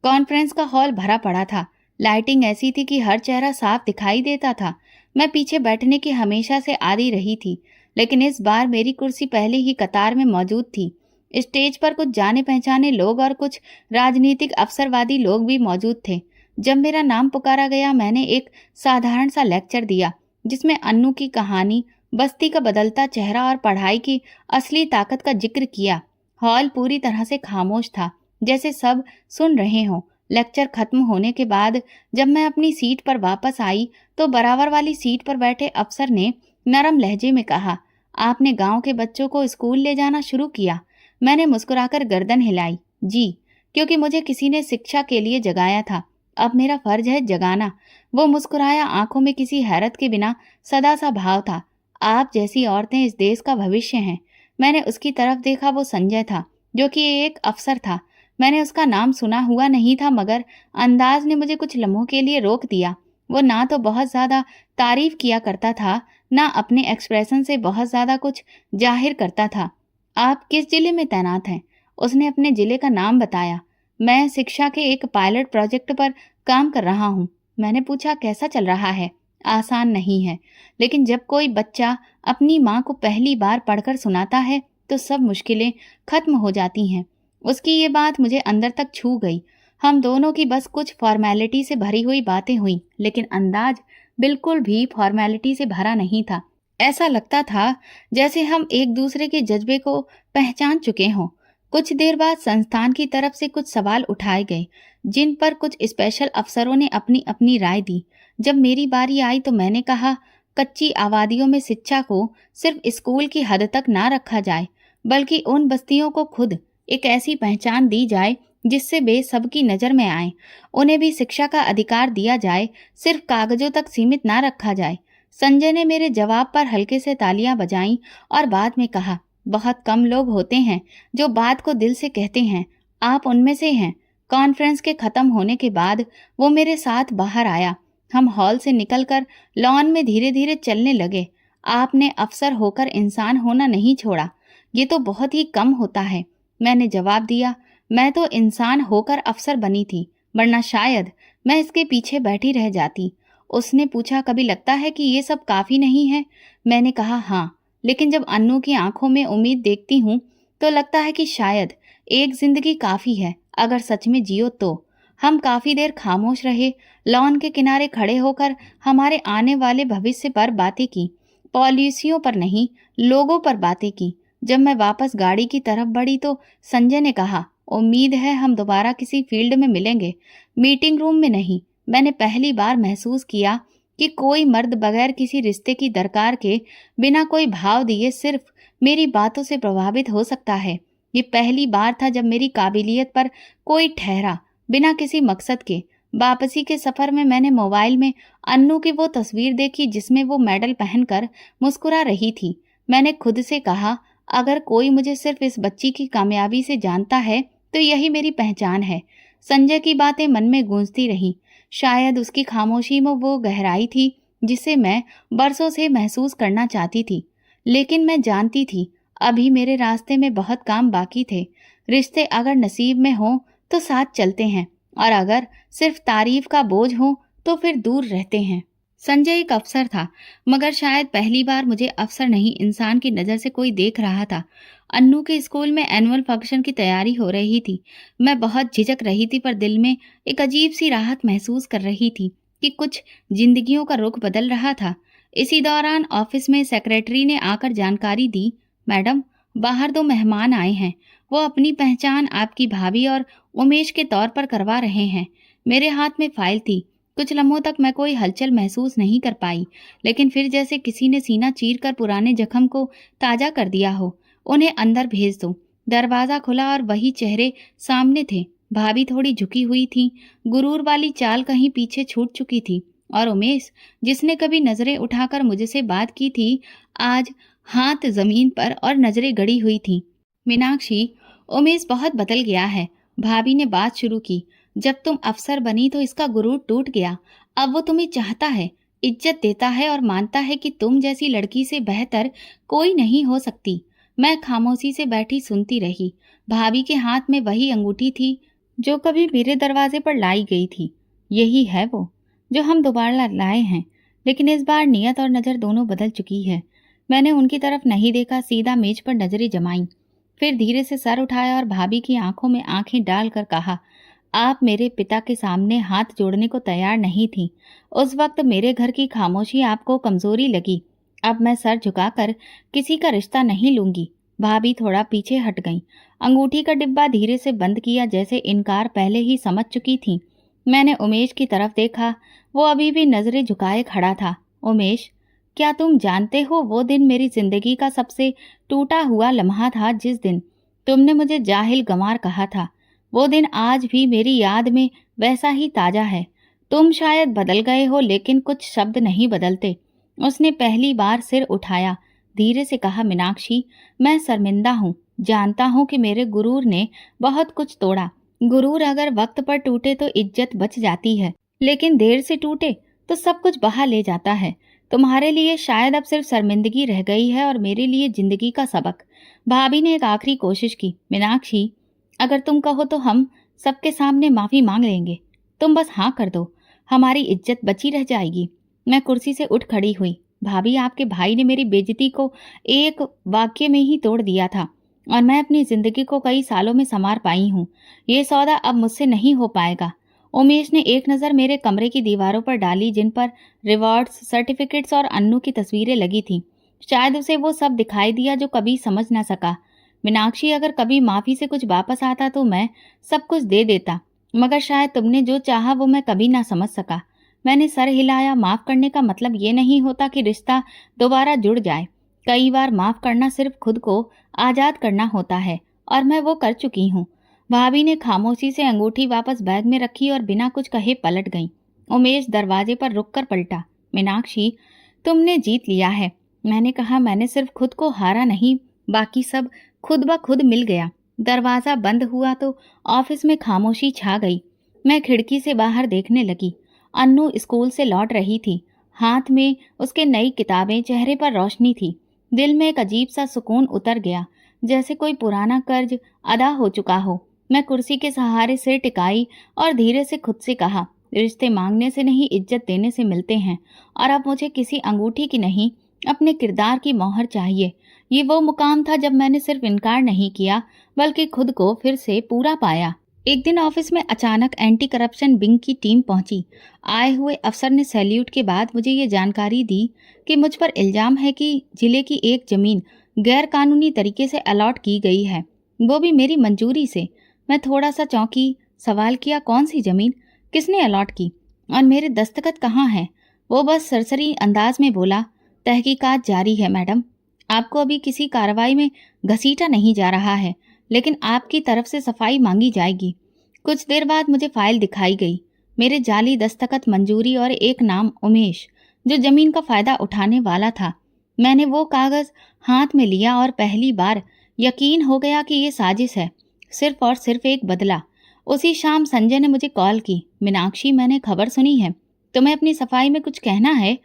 कॉन्फ्रेंस का हॉल भरा पड़ा था। लाइटिंग ऐसी थी कि हर चेहरा साफ दिखाई देता था। मैं पीछे बैठने की हमेशा से आदी रही थी, लेकिन इस बार मेरी कुर्सी पहले ही कतार में मौजूद थी। स्टेज पर कुछ जाने पहचाने लोग और कुछ राजनीतिक अवसरवादी लोग भी मौजूद थे। जब मेरा नाम पुकारा गया, मैंने एक साधारण सा लेक्चर दिया, जिसमें अन्नू की कहानी, बस्ती का बदलता चेहरा और पढ़ाई की असली ताकत का जिक्र किया। हॉल पूरी तरह से खामोश था, जैसे सब सुन रहे हों। लेक्चर खत्म होने के बाद जब मैं अपनी सीट पर वापस आई, तो बराबर वाली सीट पर बैठे अफसर ने नरम लहजे में कहा, आपने गांव के बच्चों को स्कूल ले जाना शुरू किया। मैंने मुस्कुराकर गर्दन हिलाई। जी, क्योंकि मुझे किसी ने शिक्षा के लिए जगाया था। अब मेरा फर्ज है जगाना। वो मुस्कुराया, आंखों में किसी हैरत के बिना सदा सा भाव था। आप जैसी औरतें इस देश का भविष्य हैं। मैंने उसकी तरफ देखा। वो संजय था, जो कि एक अफसर था। मैंने उसका नाम सुना हुआ नहीं था, मगर अंदाज ने मुझे कुछ लम्हों के लिए रोक दिया। वो ना तो बहुत ज्यादा तारीफ किया करता था, ना अपने एक्सप्रेशन से बहुत ज्यादा कुछ जाहिर करता था। आप किस जिले में तैनात हैं? उसने अपने जिले का नाम बताया। मैं शिक्षा के एक पायलट प्रोजेक्ट पर काम कर रहा हूँ। मैंने पूछा, कैसा चल रहा है? आसान नहीं है, लेकिन जब कोई बच्चा अपनी माँ को पहली बार पढ़कर सुनाता है, तो सब मुश्किलें खत्म हो जाती हैं। उसकी ये बात मुझे अंदर तक छू गई। हम दोनों की बस कुछ फॉर्मेलिटी से भरी हुई बातें हुई, लेकिन अंदाज बिल्कुल भी फॉर्मेलिटी से भरा नहीं था। ऐसा लगता था जैसे हम एक दूसरे के जज्बे को पहचान चुके हों। कुछ देर बाद संस्थान की तरफ से कुछ सवाल उठाए गए, जिन पर कुछ स्पेशल अफसरों ने अपनी अपनी राय दी। जब मेरी बारी आई तो मैंने कहा, कच्ची आबादियों में शिक्षा को सिर्फ स्कूल की हद तक ना रखा जाए, बल्कि उन बस्तियों को खुद एक ऐसी पहचान दी जाए जिससे वे सबकी नजर में आए। उन्हें भी शिक्षा का अधिकार दिया जाए, सिर्फ कागजों तक सीमित ना रखा जाए। संजय ने मेरे जवाब पर हल्के से तालियां बजाईं और बाद में कहा, बहुत कम लोग होते हैं जो बात को दिल से कहते हैं। आप उनमें से हैं। कॉन्फ्रेंस के खत्म होने के बाद वो मेरे साथ बाहर आया। हम हॉल से निकलकर लॉन में धीरे धीरे चलने लगे। आपने अफसर होकर इंसान होना नहीं छोड़ा, ये तो बहुत ही कम होता है। मैंने जवाब दिया, मैं तो इंसान होकर अफसर बनी थी, वरना शायद मैं इसके पीछे बैठी रह जाती। उसने पूछा, कभी लगता है कि ये सब काफी नहीं है? मैंने कहा, हाँ, लेकिन जब अन्नू की आंखों में उम्मीद देखती हूँ तो लगता है कि शायद एक जिंदगी काफी है, अगर सच में जियो तो। हम काफी देर खामोश रहे। लॉन के किनारे खड़े होकर हमारे आने वाले भविष्य पर बातें की, पॉलिसियों पर नहीं, लोगों पर बातें की। जब मैं वापस गाड़ी की तरफ बढ़ी तो संजय ने कहा, उम्मीद है हम दोबारा किसी फील्ड में मिलेंगे, मीटिंग रूम में नहीं। मैंने पहली बार महसूस किया कि कोई मर्द बगैर किसी रिश्ते की दरकार के, बिना कोई भाव दिए, सिर्फ मेरी बातों से प्रभावित हो सकता है। ये पहली बार था जब मेरी काबिलियत पर कोई ठहरा, बिना किसी मकसद के, वापसी के सफर में मैंने मोबाइल में अन्नू की वो तस्वीर देखी जिसमें वो मेडल पहनकर मुस्कुरा रही थी। मैंने खुद से कहा, अगर कोई मुझे सिर्फ इस बच्ची की कामयाबी से जानता है तो यही मेरी पहचान है। संजय की बातें मन में गूंजती रहीं। शायद उसकी खामोशी में वो गहराई थी जिसे मैं बरसों से महसूस करना चाहती थी। लेकिन मैं जानती थी अभी मेरे रास्ते में बहुत काम बाकी थे। रिश्ते अगर नसीब में हों तो साथ चलते हैं, और अगर सिर्फ तारीफ का बोझ हो तो फिर दूर रहते हैं। संजय एक अफसर था, मगर शायद पहली बार मुझे अफसर नहीं इंसान की नज़र से कोई देख रहा था। अन्नू के स्कूल में एनुअल फंक्शन की तैयारी हो रही थी। मैं बहुत झिझक रही थी, पर दिल में एक अजीब सी राहत महसूस कर रही थी कि कुछ जिंदगियों का रुख बदल रहा था। इसी दौरान ऑफिस में सेक्रेटरी ने आकर जानकारी दी, मैडम, बाहर 2 मेहमान आए हैं। वो अपनी पहचान आपकी भाभी और उमेश के तौर पर करवा रहे हैं। मेरे हाथ में फाइल थी। कुछ लम्हों तक मैं कोई हलचल महसूस नहीं कर पाई, लेकिन फिर जैसे किसी ने सीना चीरकर पुराने जख्म को ताजा कर दिया हो। उन्हें अंदर भेज दो। दरवाजा खुला और वही चेहरे सामने थे। भाभी थोड़ी झुकी हुई थी, गुरूर वाली चाल कहीं पीछे छूट चुकी थी, और उमेश, जिसने कभी नजरें उठाकर मुझसे बात की थी, आज हाथ जमीन पर और नजरें गड़ी हुई थी। मीनाक्षी, उमेश बहुत बदल गया है। भाभी ने बात शुरू की। जब तुम अफसर बनी तो इसका गुरूर टूट गया। अब वो तुम्हें चाहता है, इज्जत देता है और मानता है कि तुम जैसी लड़की से बेहतर कोई नहीं हो सकती। मैं खामोशी से बैठी सुनती रही। भाभी के हाथ में वही अंगूठी थी जो कभी मेरे दरवाजे पर लाई गई थी। यही है वो जो हम दोबारा लाए हैं, लेकिन इस बार नियत और नज़र दोनों बदल चुकी है। मैंने उनकी तरफ नहीं देखा, सीधा मेज पर नजरें जमाईं। फिर धीरे से सर उठाया और भाभी की आंखों में आंखें डालकर कहा, आप मेरे पिता के सामने हाथ जोड़ने को तैयार नहीं थी। उस वक्त मेरे घर की खामोशी आपको कमजोरी लगी। अब मैं सर झुकाकर किसी का रिश्ता नहीं लूंगी। भाभी थोड़ा पीछे हट गई। अंगूठी का डिब्बा धीरे से बंद किया, जैसे इनकार पहले ही समझ चुकी थी। मैंने उमेश की तरफ देखा। वो अभी भी नजरें झुकाए खड़ा था। उमेश, क्या तुम जानते हो वो दिन मेरी जिंदगी का सबसे टूटा हुआ लम्हा था, जिस दिन तुमने मुझे जाहिल गंवार कहा था। वो दिन आज भी मेरी याद में वैसा ही ताजा है। तुम शायद बदल गए हो, लेकिन कुछ शब्द नहीं बदलते। उसने पहली बार सिर उठाया, धीरे से कहा, मीनाक्षी, मैं शर्मिंदा हूँ। जानता हूँ कि मेरे गुरूर ने बहुत कुछ तोड़ा। गुरूर अगर वक्त पर टूटे तो इज्जत बच जाती है, लेकिन देर से टूटे तो सब कुछ बहा ले जाता है। तुम्हारे लिए शायद अब सिर्फ शर्मिंदगी रह गई है और मेरे लिए जिंदगी का सबक। भाभी ने एक आखिरी कोशिश की। मीनाक्षी, अगर तुम कहो तो हम सबके सामने माफी मांग लेंगे। तुम बस हाँ कर दो, हमारी इज्जत बची रह जाएगी। मैं कुर्सी से उठ खड़ी हुई। भाभी, आपके भाई ने मेरी बेइज्जती को एक वाक्य में ही तोड़ दिया था, और मैं अपनी जिंदगी को कई सालों में संवार पाई हूँ। ये सौदा अब मुझसे नहीं हो पाएगा। उमेश ने एक नज़र मेरे कमरे की दीवारों पर डाली, जिन पर रिवॉर्ड्स, सर्टिफिकेट्स और अन्नू की तस्वीरें लगी थीं। शायद उसे वो सब दिखाई दिया जो कभी समझ ना सका। मीनाक्षी, अगर कभी माफ़ी से कुछ वापस आता तो मैं सब कुछ दे देता, मगर शायद तुमने जो चाहा वो मैं कभी ना समझ सका। मैंने सर हिलाया। माफ़ करने का मतलब ये नहीं होता कि रिश्ता दोबारा जुड़ जाए। कई बार माफ़ करना सिर्फ खुद को आज़ाद करना होता है, और मैं वो कर चुकी हूँ। भाभी ने खामोशी से अंगूठी वापस बैग में रखी और बिना कुछ कहे पलट गई। उमेश दरवाजे पर रुककर पलटा। मीनाक्षी, तुमने जीत लिया है। मैंने कहा, मैंने सिर्फ खुद को हारा नहीं, बाकी सब खुद ब खुद मिल गया। दरवाज़ा बंद हुआ तो ऑफिस में खामोशी छा गई। मैं खिड़की से बाहर देखने लगी। अन्नू स्कूल से लौट रही थी। हाथ में उसके नई किताबें, चेहरे पर रोशनी थी। दिल में एक अजीब सा सुकून उतर गया, जैसे कोई पुराना कर्ज अदा हो चुका हो। मैं कुर्सी के सहारे सिर टिकाई और धीरे से खुद से कहा, रिश्ते मांगने से नहीं, इज्जत देने से मिलते हैं। और अब मुझे किसी अंगूठी की नहीं, अपने किरदार की मोहर चाहिए। ये वो मुकाम था जब मैंने सिर्फ इनकार नहीं किया, बल्कि खुद को फिर से पूरा पाया। एक दिन ऑफिस में अचानक एंटी करप्शन विंग की टीम पहुंची। आए हुए अफसर ने सैल्यूट के बाद मुझे ये जानकारी दी कि मुझ पर इल्जाम है कि जिले की एक जमीन गैर कानूनी तरीके से अलॉट की गई है, वो भी मेरी मंजूरी से। मैं थोड़ा सा चौंकी। सवाल किया, कौन सी जमीन, किसने अलॉट की, और मेरे दस्तखत कहाँ हैं? वो बस सरसरी अंदाज में बोला, तहकीकात जारी है मैडम। आपको अभी किसी कार्रवाई में घसीटा नहीं जा रहा है, लेकिन आपकी तरफ से सफाई मांगी जाएगी। कुछ देर बाद मुझे फाइल दिखाई गई। मेरे जाली दस्तखत मंजूरी और एक नाम उमेश, जो जमीन का फायदा उठाने वाला था। मैंने वो कागज हाथ में लिया और पहली बार यकीन हो गया कि ये साजिश है, सिर्फ और सिर्फ एक बदला। उसी शाम संजय ने मुझे कॉल की। मीनाक्षी, मैंने खबर सुनी है, तुम्हें अपनी सफाई में कुछ कहना है?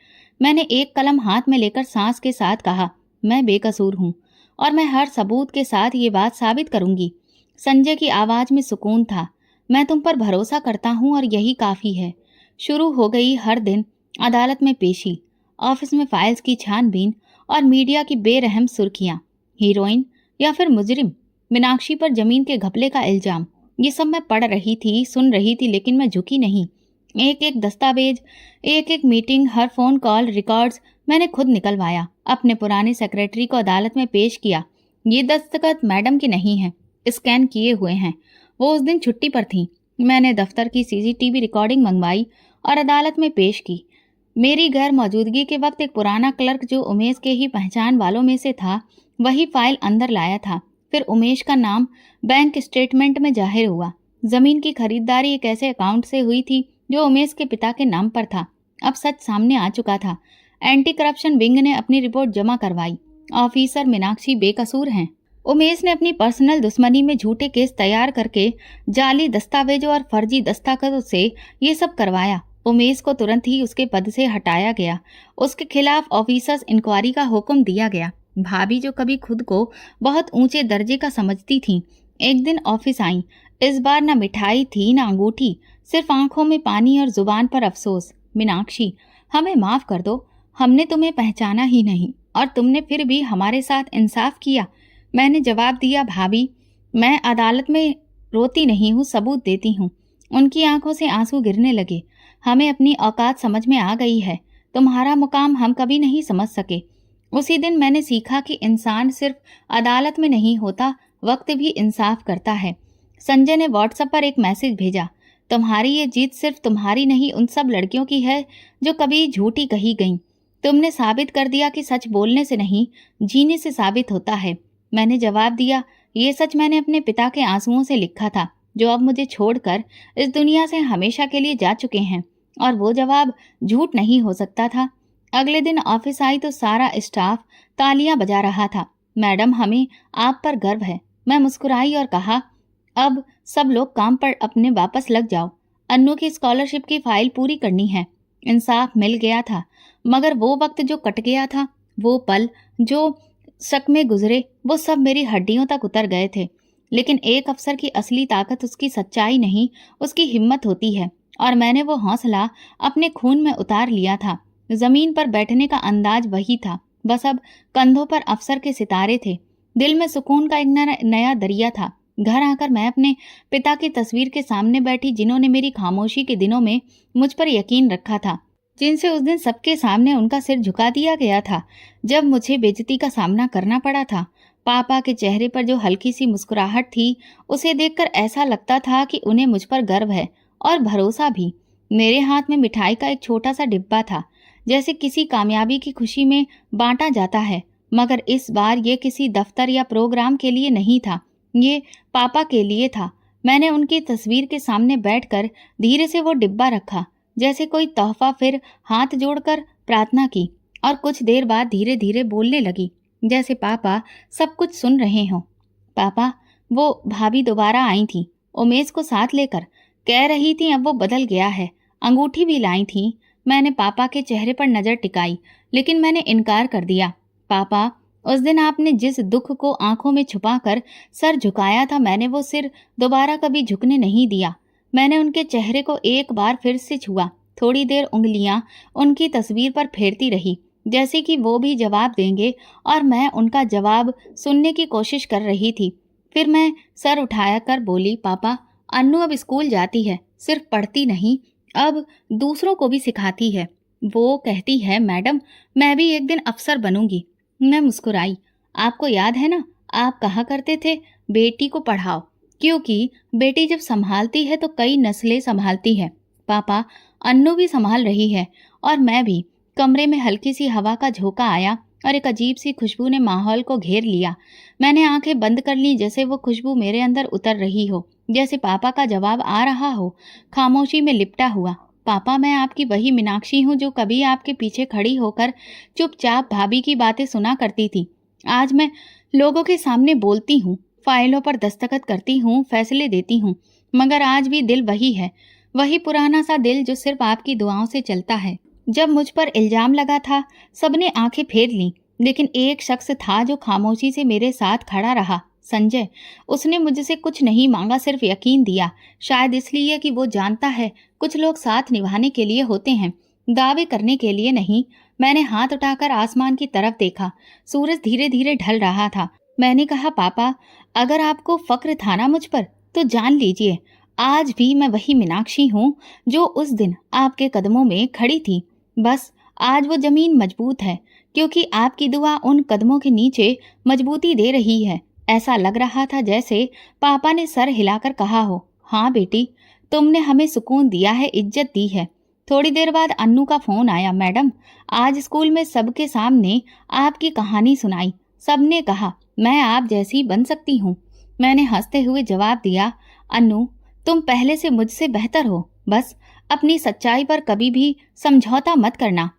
मैंने एक कलम हाथ में लेकर सांस के साथ कहा, मैं बेकसूर हूँ और मैं हर सबूत के साथ ये बात साबित करूंगी। संजय की आवाज में सुकून था। मैं तुम पर भरोसा करता हूँ और यही काफी है। शुरू हो गई हर दिन अदालत में पेशी, ऑफिस में फाइल्स की छानबीन और मीडिया की बेरहम सुर्खियां। हीरोइन या फिर मुजरिम, मीनाक्षी पर जमीन के घपले का इल्जाम, ये सब मैं पढ़ रही थी, सुन रही थी, लेकिन मैं झुकी नहीं। एक एक दस्तावेज, एक एक मीटिंग, हर फोन कॉल, रिकॉर्ड्स मैंने खुद निकलवाया, अपने पुराने सेक्रेटरी को अदालत में पेश किया। ये दस्तखत मैडम के नहीं हैं, स्कैन किए हुए हैं। वो उस दिन छुट्टी पर थी। मैंने दफ्तर की सीसीटीवी रिकॉर्डिंग मंगवाई और अदालत में पेश की। मेरी गैर मौजूदगी के वक्त एक पुराना क्लर्क जो उमेश के ही पहचान वालों में से था, वही फाइल अंदर लाया था। फिर उमेश का नाम बैंक स्टेटमेंट में जाहिर हुआ। जमीन की खरीदारी एक ऐसे अकाउंट से हुई थी जो उमेश के पिता के नाम पर था। अब सच सामने आ चुका था। एंटी करप्शन विंग ने अपनी रिपोर्ट जमा करवाई। ऑफिसर मीनाक्षी बेकसूर हैं। उमेश ने अपनी पर्सनल दुश्मनी में झूठे केस तैयार करके जाली दस्तावेजों और फर्जी दस्तखतों से ये सब करवाया। उमेश को तुरंत ही उसके पद से हटाया गया। उसके खिलाफ ऑफिसर्स इंक्वायरी का हुक्म दिया गया। भाभी, जो कभी खुद को बहुत ऊंचे दर्जे का समझती थी, एक दिन ऑफिस आई। इस बार न मिठाई थी न अंगूठी, सिर्फ आंखों में पानी और जुबान पर अफसोस। मीनाक्षी, हमें माफ कर दो, हमने तुम्हें पहचाना ही नहीं और तुमने फिर भी हमारे साथ इंसाफ किया। मैंने जवाब दिया, भाभी, मैं अदालत में रोती नहीं हूँ, सबूत देती हूँ। उनकी आंखों से आंसू गिरने लगे। हमें अपनी औकात समझ में आ गई है। तुम्हारा मुकाम हम कभी नहीं समझ सके। उसी दिन मैंने सीखा कि इंसान सिर्फ अदालत में नहीं होता, वक्त भी इंसाफ करता है। संजय ने व्हाट्सएप पर एक मैसेज भेजा, तुम्हारी ये जीत सिर्फ तुम्हारी नहीं, उन सब लड़कियों की है जो कभी झूठी कही गईं। तुमने साबित कर दिया कि सच बोलने से नहीं, जीने से साबित होता है। मैंने जवाब दिया, ये सच मैंने अपने पिता के आंसुओं से लिखा था, जो अब मुझे छोड़कर इस दुनिया से हमेशा के लिए जा चुके हैं, और वो जवाब झूठ नहीं हो सकता था। अगले दिन ऑफिस आई तो सारा स्टाफ तालियां बजा रहा था। मैडम, हमें आप पर गर्व है। मैं मुस्कुराई और कहा, अब सब लोग काम पर अपने वापस लग जाओ। अन्नू की स्कॉलरशिप की फाइल पूरी करनी है। इंसाफ मिल गया था, मगर वो वक्त जो कट गया था, वो पल जो शक में गुजरे, वो सब मेरी हड्डियों तक उतर गए थे। लेकिन एक अफसर की असली ताकत उसकी सच्चाई नहीं, उसकी हिम्मत होती है, और मैंने वो हौसला अपने खून में उतार लिया था। जमीन पर बैठने का अंदाज वही था, बस अब कंधों पर अफसर के सितारे थे। दिल में सुकून का एक नया दरिया था। घर आकर मैं अपने पिता की तस्वीर के सामने बैठी, जिन्होंने मेरी खामोशी के दिनों में मुझ पर यकीन रखा था, जिनसे उस दिन सबके सामने उनका सिर झुका दिया गया था जब मुझे बेइज्जती का सामना करना पड़ा था। पापा के चेहरे पर जो हल्की सी मुस्कुराहट थी, उसे देखकर ऐसा लगता था कि उन्हें मुझ पर गर्व है और भरोसा भी। मेरे हाथ में मिठाई का एक छोटा सा डिब्बा था, जैसे किसी कामयाबी की खुशी में बांटा जाता है, मगर इस बार ये किसी दफ्तर या प्रोग्राम के लिए नहीं था, ये पापा के लिए था। मैंने उनकी तस्वीर के सामने बैठकर धीरे से वो डिब्बा रखा, जैसे कोई तोहफा, फिर हाथ जोड़कर प्रार्थना की और कुछ देर बाद धीरे धीरे बोलने लगी, जैसे पापा सब कुछ सुन रहे हों। पापा, वो भाभी दोबारा आई थी, उमेश को साथ लेकर। कह रही थी अब वो बदल गया है, अंगूठी भी लाई थी। मैंने पापा के चेहरे पर नजर टिकाई, लेकिन मैंने इनकार कर दिया। पापा, उस दिन आपने जिस दुख को आंखों में छुपाकर सर झुकाया था, मैंने वो सिर दोबारा कभी झुकने नहीं दिया। मैंने उनके चेहरे को एक बार फिर से छुआ। थोड़ी देर उंगलियां उनकी तस्वीर पर फेरती रही, जैसे कि वो भी जवाब देंगे, और मैं उनका जवाब सुनने की कोशिश कर रही थी। फिर मैं सर उठाया कर बोली, पापा, अन्नू अब स्कूल जाती है, सिर्फ पढ़ती नहीं, अब दूसरों को भी सिखाती है। वो कहती है, मैडम, मैं भी एक दिन अफसर बनूंगी। मैं मुस्कुराई। आपको याद है ना, आप कहा करते थे, बेटी को पढ़ाओ, क्योंकि बेटी जब संभालती है तो कई नस्लें संभालती है। पापा, अन्नू भी संभाल रही है, और मैं भी। कमरे में हल्की सी हवा का झोंका आया और एक अजीब सी खुशबू ने माहौल को घेर लिया। मैंने आंखें बंद कर ली, जैसे वो खुशबू मेरे अंदर उतर रही हो। जैसे पापा का जवाब आ रहा हो, खामोशी में लिपटा हुआ। पापा, मैं आपकी वही मीनाक्षी हूँ जो कभी आपके पीछे खड़ी होकर चुपचाप भाभी की बातें सुना करती थी। आज मैं लोगों के सामने बोलती हूँ, फाइलों पर दस्तखत करती हूँ, फैसले देती हूँ, मगर आज भी दिल वही है, वही पुराना सा दिल जो सिर्फ आपकी दुआओं से चलता है। जब मुझ पर इल्जाम लगा था, सबने आंखें फेर लीं, लेकिन एक शख्स था जो खामोशी से मेरे साथ खड़ा रहा, संजय। उसने मुझसे कुछ नहीं मांगा, सिर्फ यकीन दिया। शायद इसलिए कि वो जानता है कुछ लोग साथ निभाने के लिए होते हैं, दावे करने के लिए नहीं। मैंने हाथ उठाकर आसमान की तरफ देखा। सूरज धीरे धीरे ढल रहा था। मैंने कहा, पापा, अगर आपको फक्र था ना मुझ पर, तो जान लीजिए आज भी मैं वही मीनाक्षी हूँ जो उस दिन आपके कदमों में खड़ी थी। बस आज वो जमीन मजबूत है, क्योंकि आपकी दुआ उन कदमों के नीचे मजबूती दे रही है। ऐसा लग रहा था जैसे पापा ने सर हिलाकर कहा हो, हाँ बेटी, तुमने हमें सुकून दिया है, इज्जत दी है। थोड़ी देर बाद अन्नू का फोन आया। मैडम, आज स्कूल में सबके सामने आपकी कहानी सुनाई। सबने कहा मैं आप जैसी बन सकती हूँ। मैंने हंसते हुए जवाब दिया, अन्नू, तुम पहले से मुझसे बेहतर हो, बस अपनी सच्चाई पर कभी भी समझौता मत करना।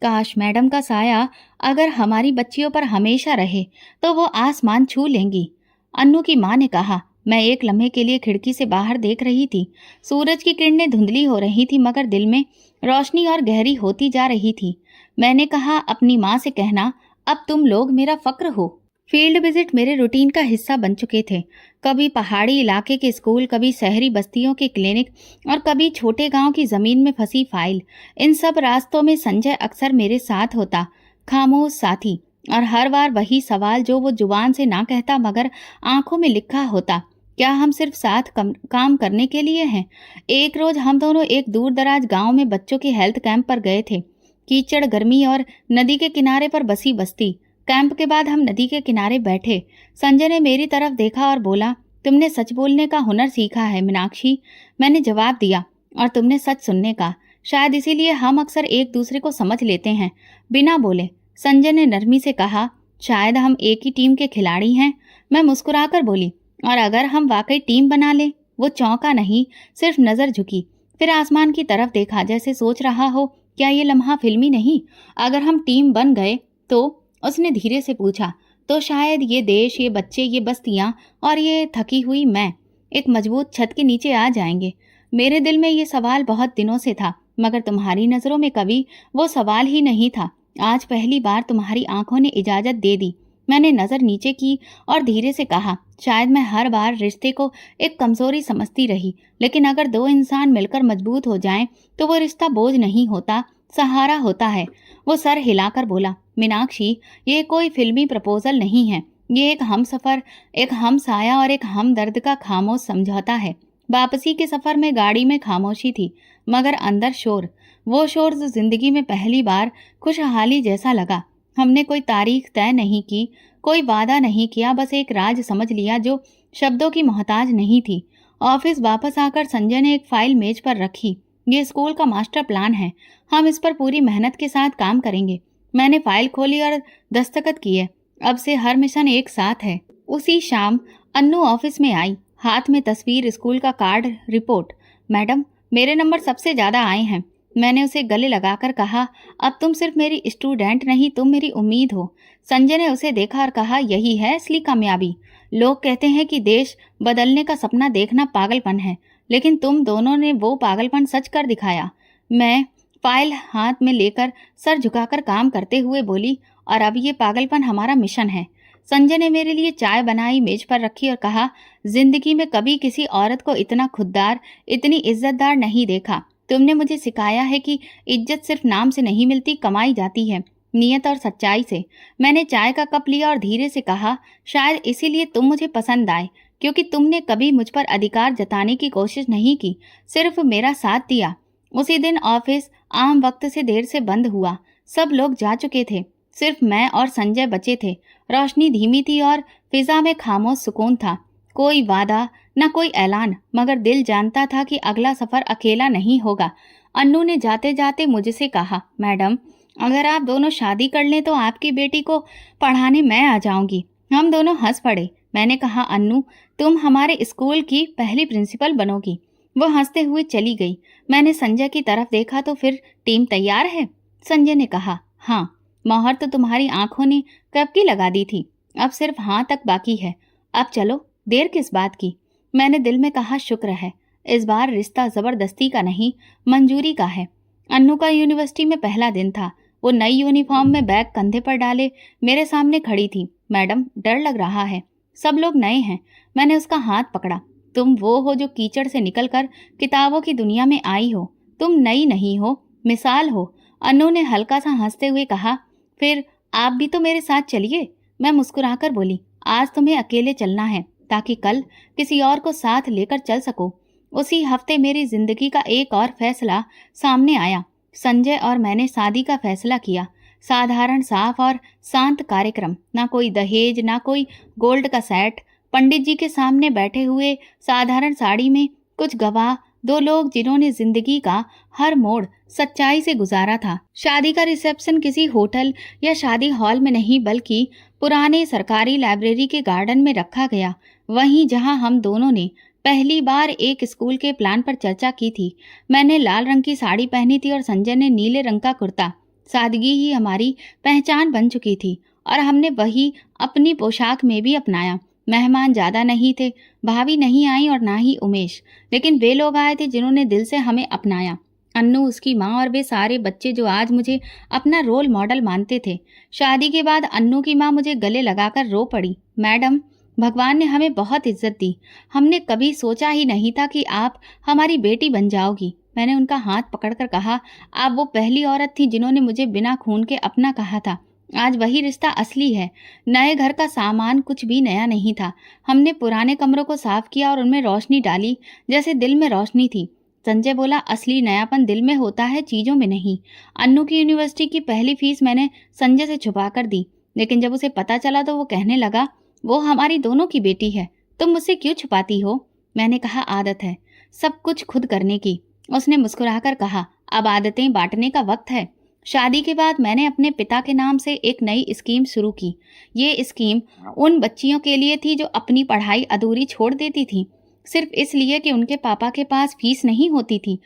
काश मैडम का साया अगर हमारी बच्चियों पर हमेशा रहे तो वो आसमान छू लेंगी। अन्नू की माँ ने कहा। मैं एक लम्हे के लिए खिड़की से बाहर देख रही थी। सूरज की किरणें धुंधली हो रही थी, मगर दिल में रोशनी और गहरी होती जा रही थी। मैंने कहा, अपनी माँ से कहना, अब तुम लोग मेरा फक्र हो। फील्ड विजिट मेरे रूटीन का हिस्सा बन चुके थे। कभी पहाड़ी इलाके के स्कूल, कभी शहरी बस्तियों के क्लिनिक और कभी छोटे गांव की जमीन में फंसी फाइल। इन सब रास्तों में संजय अक्सर मेरे साथ होता, खामोश साथी, और हर बार वही सवाल जो वो जुबान से ना कहता मगर आंखों में लिखा होता, क्या हम सिर्फ साथ काम करने के लिए हैं? एक रोज हम दोनों एक दूर दराज गाँव में बच्चों के हेल्थ कैंप पर गए थे। कीचड़, गर्मी और नदी के किनारे पर बसी बस्ती। कैंप के बाद हम नदी के किनारे बैठे। संजय ने मेरी तरफ देखा और बोला, तुमने सच बोलने का हुनर सीखा है मीनाक्षी। मैंने जवाब दिया, और तुमने सच सुनने का। शायद इसीलिए हम अक्सर एक दूसरे को समझ लेते हैं बिना बोले। संजय ने नरमी से कहा, शायद हम एक ही टीम के खिलाड़ी हैं। मैं मुस्कुराकर बोली, और अगर हम वाकई टीम बना लें? वो चौंका नहीं, सिर्फ नजर झुकी, फिर आसमान की तरफ देखा, जैसे सोच रहा हो, क्या ये लम्हा फिल्मी नहीं? अगर हम टीम बन गए तो? उसने धीरे से पूछा, तो शायद ये देश, ये बच्चे, ये बस्तियां और ये थकी हुई मैं एक मजबूत छत के नीचे आ जाएंगे। मेरे दिल में ये सवाल बहुत दिनों से था, मगर तुम्हारी नजरों में कभी वो सवाल ही नहीं था। आज पहली बार तुम्हारी आंखों ने इजाजत दे दी। मैंने नजर नीचे की और धीरे से कहा, शायद मैं हर बार रिश्ते को एक कमजोरी समझती रही, लेकिन अगर दो इंसान मिलकर मजबूत हो जाएं तो वो रिश्ता बोझ नहीं होता, सहारा होता है। वो सर हिलाकर बोला, मीनाक्षी, ये कोई फिल्मी प्रपोजल नहीं है, ये एक हम सफर, एक हम साया और एक हम दर्द का खामोश समझौता है। वापसी के सफर में गाड़ी में खामोशी थी, मगर अंदर शोर, वो शोर जो जिंदगी में पहली बार खुशहाली जैसा लगा। हमने कोई तारीख तय नहीं की, कोई वादा नहीं किया, बस एक राज समझ लिया जो शब्दों की मोहताज नहीं थी। ऑफिस वापस आकर संजय ने एक फाइल मेज पर रखी। ये स्कूल का मास्टर प्लान है, हम इस पर पूरी मेहनत के साथ काम करेंगे। मैंने फाइल खोली और दस्तखत किए। अब से हर मिशन एक साथ है। उसी शाम अन्नू ऑफिस में आई, हाथ में तस्वीर, स्कूल का कार्ड, रिपोर्ट। मैडम, मेरे नंबर सबसे ज्यादा आए हैं। मैंने उसे गले लगाकर कहा, अब तुम सिर्फ मेरी स्टूडेंट नहीं, तुम मेरी उम्मीद हो। संजय ने उसे देखा और कहा, यही है असली कामयाबी। लोग कहते हैं कि देश बदलने का सपना देखना पागलपन है, लेकिन तुम दोनों ने वो पागलपन सच कर दिखाया। मैं फाइल हाथ में लेकर सर झुकाकर काम करते हुए बोली, और अब ये पागलपन हमारा मिशन है। संजय ने मेरे लिए चाय बनाई, मेज पर रखी और कहा, जिंदगी में कभी किसी औरत को इतना खुददार, इतनी इज्जतदार नहीं देखा। तुमने मुझे सिखाया है कि इज्जत सिर्फ नाम से नहीं मिलती, कमाई जाती है नियत और सच्चाई से। मैंने चाय का कप लिया और धीरे से कहा, शायद इसीलिए तुम मुझे पसंद आए, क्योंकि तुमने कभी मुझ पर अधिकार जताने की कोशिश नहीं की, सिर्फ मेरा साथ दिया। उसी दिन ऑफिस आम वक्त से देर से बंद हुआ। सब लोग जा चुके थे, सिर्फ मैं और संजय बचे थे। रोशनी धीमी थी और फिजा में खामोश सुकून था। कोई वादा, न कोई ऐलान, मगर दिल जानता था कि अगला सफर अकेला नहीं होगा। अन्नू ने जाते जाते मुझसे कहा, मैडम, अगर आप दोनों शादी कर लें तो आपकी बेटी को पढ़ाने मैं आ जाऊंगी। हम दोनों हंस पड़े। मैंने कहा, अन्नू तुम हमारे स्कूल की पहली प्रिंसिपल बनोगी। वो हंसते हुए चली गई। मैंने संजय की तरफ देखा तो फिर टीम तैयार है? संजय ने कहा, हाँ, मोहर तो तुम्हारी आंखों ने कब की लगा दी थी, अब सिर्फ हाँ तक बाकी है। अब चलो, देर किस बात की। मैंने दिल में कहा, शुक्र है इस बार रिश्ता जबरदस्ती का नहीं, मंजूरी का है। अन्नू का यूनिवर्सिटी में पहला दिन था। वो नई यूनिफॉर्म में बैग कंधे पर डाले मेरे सामने खड़ी थी। मैडम, डर लग रहा है, सब लोग नए हैं। मैंने उसका हाथ पकड़ा। तुम वो हो जो कीचड़ से निकलकर किताबों की दुनिया में आई हो। तुम नई नहीं हो, मिसाल हो। अन्नू ने हल्का सा हंसते हुए कहा, फिर आप भी तो मेरे साथ चलिए। मैं मुस्कुराकर बोली, आज तुम्हें अकेले चलना है ताकि कल किसी और को साथ लेकर चल सको। उसी हफ्ते मेरी जिंदगी का एक और फैसला सामने आया। संजय और मैंने शादी का फैसला किया। साधारण, साफ और शांत कार्यक्रम, ना कोई दहेज, ना कोई गोल्ड का सेट। पंडित जी के सामने बैठे हुए साधारण साड़ी में कुछ गवाह, दो लोग जिन्होंने जिंदगी का हर मोड़ सच्चाई से गुजारा था। शादी का रिसेप्शन किसी होटल या शादी हॉल में नहीं, बल्कि पुराने सरकारी लाइब्रेरी के गार्डन में रखा गया, वहीं जहां हम दोनों ने पहली बार एक स्कूल के प्लान पर चर्चा की थी। मैंने लाल रंग की साड़ी पहनी थी और संजय ने नीले रंग का कुर्ता। सादगी ही हमारी पहचान बन चुकी थी और हमने वही अपनी पोशाक में भी अपनाया। मेहमान ज्यादा नहीं थे, भाभी नहीं आई और ना ही उमेश, लेकिन वे लोग आए थे जिन्होंने दिल से हमें अपनाया। अन्नू, उसकी माँ और वे सारे बच्चे जो आज मुझे अपना रोल मॉडल मानते थे। शादी के बाद अन्नू की माँ मुझे गले लगाकर रो पड़ी, मैडम, भगवान ने हमें बहुत इज्जत दी। हमने कभी सोचा ही नहीं था कि आप हमारी बेटी बन जाओगी। मैंने उनका हाथ पकड़कर कहा, आप वो पहली औरत थी जिन्होंने मुझे बिना खून के अपना कहा था। आज वही रिश्ता असली है। नए घर का सामान कुछ भी नया नहीं था। हमने पुराने कमरों को साफ किया और उनमें रोशनी डाली जैसे दिल में रोशनी थी। संजय बोला, असली नयापन दिल में होता है, चीजों में नहीं। अन्नू की यूनिवर्सिटी की पहली फीस मैंने संजय से छुपा कर दी, लेकिन जब उसे पता चला तो वो कहने लगा, वो हमारी दोनों की बेटी है, तुम मुझसे क्यों छुपाती हो? मैंने कहा, आदत है सब कुछ खुद करने की। उसने मुस्कुराकर कहा, अब आदतें बांटने का वक्त है। शादी के बाद मैंने अपने पिता के नाम से एक नई स्कीम शुरू की। ये स्कीम उन बच्चियों के लिए थी जो अपनी पढ़ाई अधूरी छोड़ देती थी, सिर्फ इसलिए कि उनके पापा के पास फीस नहीं होती थी।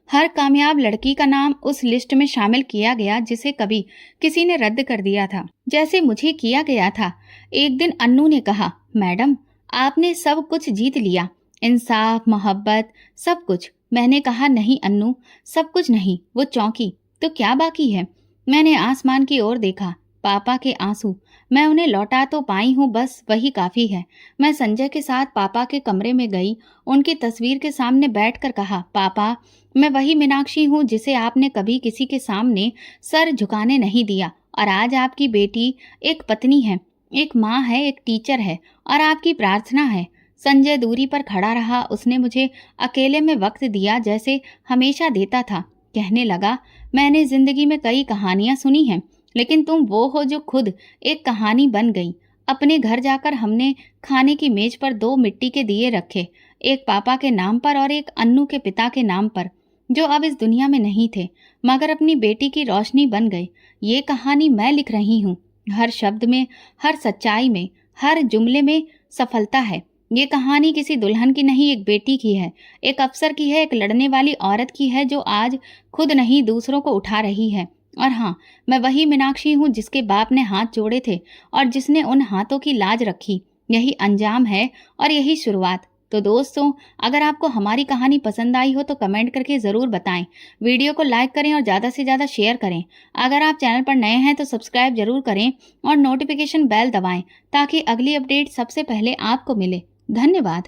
हर कामयाब लड़की का नाम उस लिस्ट में शामिल किया गया जिसे कभी किसी ने रद्द कर दिया था, जैसे मुझे किया गया था। एक दिन अन्नू ने कहा, मैडम, आपने सब कुछ जीत लिया, इंसाफ, मोहब्बत, सब कुछ। मैंने कहा, नहीं अन्नू, सब कुछ नहीं, वो चौंकी। तो क्या बाकी है? मैंने आसमान की ओर देखा। पापा के आंसू। मैं उन्हें लौटा तो पाई हूँ, बस वही काफी है। मैं संजय के साथ पापा के कमरे में गई। उनकी तस्वीर के सामने बैठकर कहा, पापा, मैं वही मीनाक्षी हूँ जिसे आपने कभी किसी के सामने सर झुकाने नहीं दिया। और आज आपकी बेटी एक पत्नी है, एक माँ है, एक टीचर है और आपकी प्रार्थना है। संजय दूरी पर खड़ा रहा। उसने मुझे अकेले में वक्त दिया जैसे हमेशा देता था। कहने लगा, मैंने जिंदगी में कई कहानियां सुनी हैं, लेकिन तुम वो हो जो खुद एक कहानी बन गई। अपने घर जाकर हमने खाने की मेज पर दो मिट्टी के दिए रखे, एक पापा के नाम पर और एक अन्नू के पिता के नाम पर, जो अब इस दुनिया में नहीं थे मगर अपनी बेटी की रोशनी बन गए। ये कहानी मैं लिख रही हूँ। हर शब्द में, हर सच्चाई में, हर जुमले में सफलता है। ये कहानी किसी दुल्हन की नहीं, एक बेटी की है, एक अफसर की है, एक लड़ने वाली औरत की है जो आज खुद नहीं दूसरों को उठा रही है। और हाँ, मैं वही मीनाक्षी हूँ जिसके बाप ने हाथ जोड़े थे और जिसने उन हाथों की लाज रखी। यही अंजाम है और यही शुरुआत। तो दोस्तों, अगर आपको हमारी कहानी पसंद आई हो तो कमेंट करके ज़रूर बताएं। वीडियो को लाइक करें और ज़्यादा से ज़्यादा शेयर करें। अगर आप चैनल पर नए हैं तो सब्सक्राइब जरूर करें और नोटिफिकेशन बेल दबाएं ताकि अगली अपडेट सबसे पहले आपको मिले। धन्यवाद।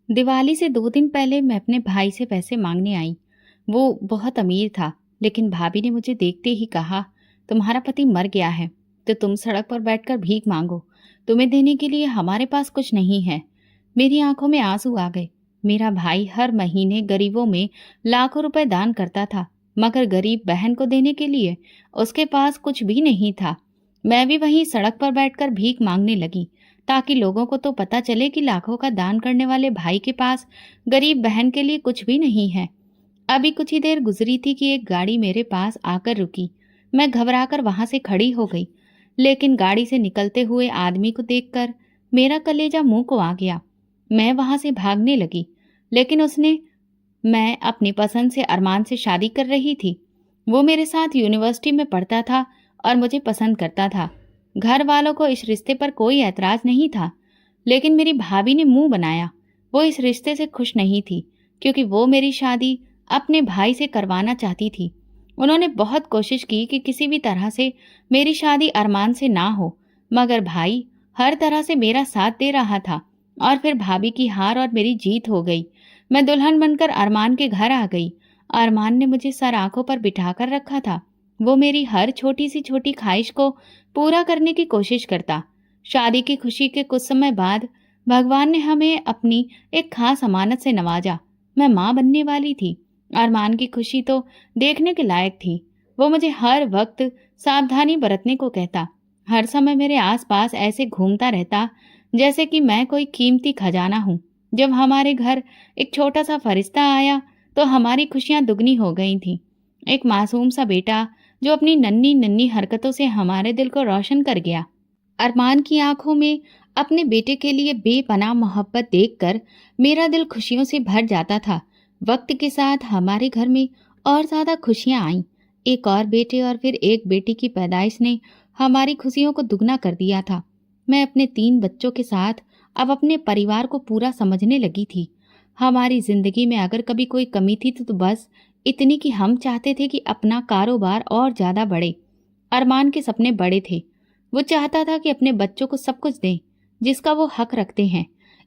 दिवाली से 2 दिन पहले मैं अपने भाई से पैसे मांगने आई। वो बहुत अमीर था, लेकिन भाभी ने मुझे देखते ही कहा, तुम्हारा पति मर गया है तो तुम सड़क पर बैठकर भीख मांगो, तुम्हें देने के लिए हमारे पास कुछ नहीं है। मेरी आंखों में आंसू आ गए। मेरा भाई हर महीने गरीबों में लाखों रुपए दान करता था, मगर गरीब बहन को देने के लिए उसके पास कुछ भी नहीं था। मैं भी वहीं सड़क पर बैठकर भीख मांगने लगी, ताकि लोगों को तो पता चले कि लाखों का दान करने वाले भाई के पास गरीब बहन के लिए कुछ भी नहीं है। अभी कुछ ही देर गुजरी थी कि एक गाड़ी मेरे पास आकर रुकी। मैं घबराकर वहां से खड़ी हो गई, लेकिन गाड़ी से निकलते हुए आदमी को देखकर मेरा कलेजा मुंह को आ गया। मैं वहां से भागने लगी, लेकिन मैं अपनी पसंद से अरमान से शादी कर रही थी। वो मेरे साथ यूनिवर्सिटी में पढ़ता था और मुझे पसंद करता था। घर वालों को इस रिश्ते पर कोई ऐतराज नहीं था, लेकिन मेरी भाभी ने मुंह बनाया। वो इस रिश्ते से खुश नहीं थी, क्योंकि वो मेरी शादी अपने भाई से करवाना चाहती थी। उन्होंने बहुत कोशिश की कि किसी भी तरह से मेरी शादी अरमान से ना हो, मगर भाई हर तरह से मेरा साथ दे रहा था। और फिर भाभी की हार और मेरी जीत हो गई। मैं दुल्हन बनकर अरमान के घर आ गई। अरमान ने मुझे सर आंखों पर बिठाकर रखा था। वो मेरी हर छोटी सी छोटी ख्वाहिश को पूरा करने की कोशिश करता। शादी की खुशी के कुछ समय बाद भगवान ने हमें अपनी एक खास अमानत से नवाजा। मैं माँ बनने वाली थी। अरमान की खुशी तो देखने के लायक थी। वो मुझे हर वक्त सावधानी बरतने को कहता। हर समय मेरे आसपास ऐसे घूमता रहता जैसे कि मैं कोई कीमती खजाना हूँ। जब हमारे घर एक छोटा सा फरिश्ता आया तो हमारी खुशियां दुगनी हो गई थीं। एक मासूम सा बेटा जो अपनी नन्ही नन्ही हरकतों से हमारे दिल को रोशन कर गया। अरमान की आंखों में अपने बेटे के लिए बेपनाह मोहब्बत देखकर मेरा दिल खुशियों से भर जाता था। वक्त के साथ हमारे घर में और ज्यादा खुशियां आईं। एक और बेटे और फिर एक बेटी की पैदाइश ने हमारी खुशियों को दुगना कर दिया था। मैं अपने 3 बच्चों के साथ अब अपने परिवार को पूरा समझने लगी थी। हमारी जिंदगी में अगर कभी कोई कमी थी तो बस इतनी कि हम चाहते थे कि अपना कारोबार और ज्यादा बढ़े। अरमान के सपने बड़े थे। वो चाहता था कि अपने बच्चों को सब कुछ दें जिसका वो हक रखते हैं।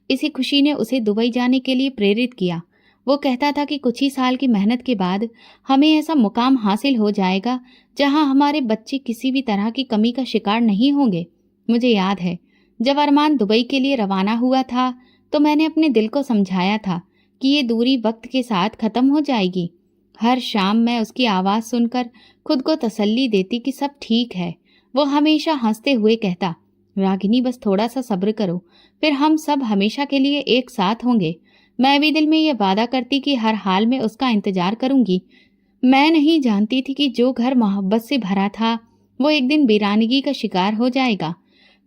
इसी खुशी ने उसे दुबई जाने के लिए प्रेरित किया। वो कहता था कि कुछ ही साल की मेहनत के बाद हमें ऐसा मुकाम हासिल हो जाएगा जहां हमारे बच्चे किसी भी तरह की कमी का शिकार नहीं होंगे। मुझे याद है, जब अरमान दुबई के लिए रवाना हुआ था तो मैंने अपने दिल को समझाया था कि ये दूरी वक्त के साथ खत्म हो जाएगी। हर शाम मैं उसकी आवाज़ सुनकर खुद को तसल्ली देती कि सब ठीक है। वो हमेशा हंसते हुए कहता, रागिनी बस थोड़ा सा सब्र करो, फिर हम सब हमेशा के लिए एक साथ होंगे। मैं भी दिल में ये वादा करती कि हर हाल में उसका इंतजार करूंगी। मैं नहीं जानती थी कि जो घर मोहब्बत से भरा था वो एक दिन वीरानगी का शिकार हो जाएगा।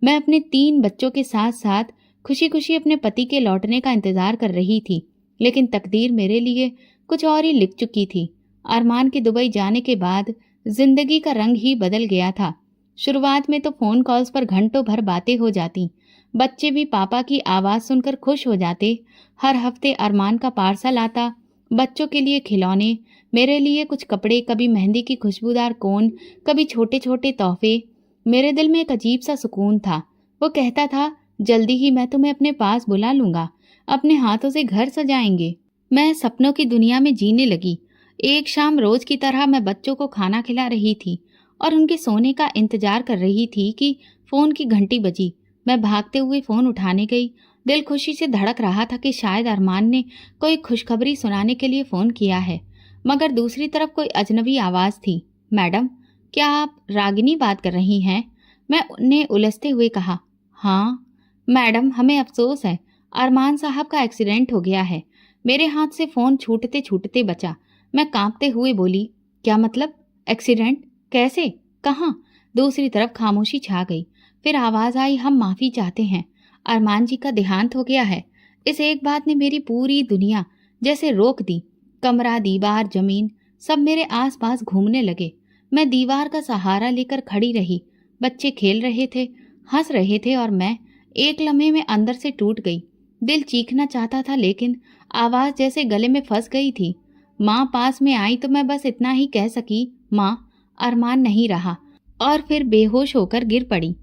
मैं अपने 3 बच्चों के साथ साथ खुशी खुशी अपने पति के लौटने का इंतजार कर रही थी, लेकिन तकदीर मेरे लिए कुछ और ही लिख चुकी थी। अरमान के दुबई जाने के बाद जिंदगी का रंग ही बदल गया था। शुरुआत में तो फोन कॉल्स पर घंटों भर बातें हो जाती। बच्चे भी पापा की आवाज़ सुनकर खुश हो जाते। हर हफ्ते अरमान का पार्सल आता, बच्चों के लिए खिलौने, मेरे लिए कुछ कपड़े, कभी मेहंदी की खुशबूदार कोन, कभी छोटे छोटे तोहफे। मेरे दिल में एक अजीब सा सुकून था। वो कहता था, जल्दी ही मैं तुम्हें अपने पास बुला लूंगा, अपने हाथों से घर सजाएंगे। मैं सपनों की दुनिया में जीने लगी। एक शाम रोज की तरह मैं बच्चों को खाना खिला रही थी और उनके सोने का इंतजार कर रही थी कि फोन की घंटी बजी। मैं भागते हुए फोन उठाने गई। दिल खुशी से धड़क रहा था कि शायद अरमान ने कोई खुशखबरी सुनाने के लिए फोन किया है, मगर दूसरी तरफ कोई अजनबी आवाज थी। मैडम, क्या आप रागिनी बात कर रही हैं? मैंने उलझते हुए कहा। हाँ मैडम, हमें अफसोस है, अरमान साहब का एक्सीडेंट हो गया है। मेरे हाथ से फोन छूटते छूटते बचा। मैं कांपते हुए बोली, क्या मतलब? एक्सीडेंट? कैसे? कहाँ? दूसरी तरफ खामोशी छा गई। फिर आवाज आई, हम माफी चाहते हैं, अरमान जी का देहांत हो गया है। इस एक बात ने मेरी पूरी दुनिया जैसे रोक दी। कमरा, दीवार, जमीन सब मेरे आसपास घूमने लगे। मैं दीवार का सहारा लेकर खड़ी रही। बच्चे खेल रहे थे, हंस रहे थे और मैं एक लम्हे में अंदर से टूट गई। दिल चीखना चाहता था, लेकिन आवाज जैसे गले में फंस गई थी। माँ पास में आई तो मैं बस इतना ही कह सकी, माँ, अरमान नहीं रहा, और फिर बेहोश होकर गिर पड़ी।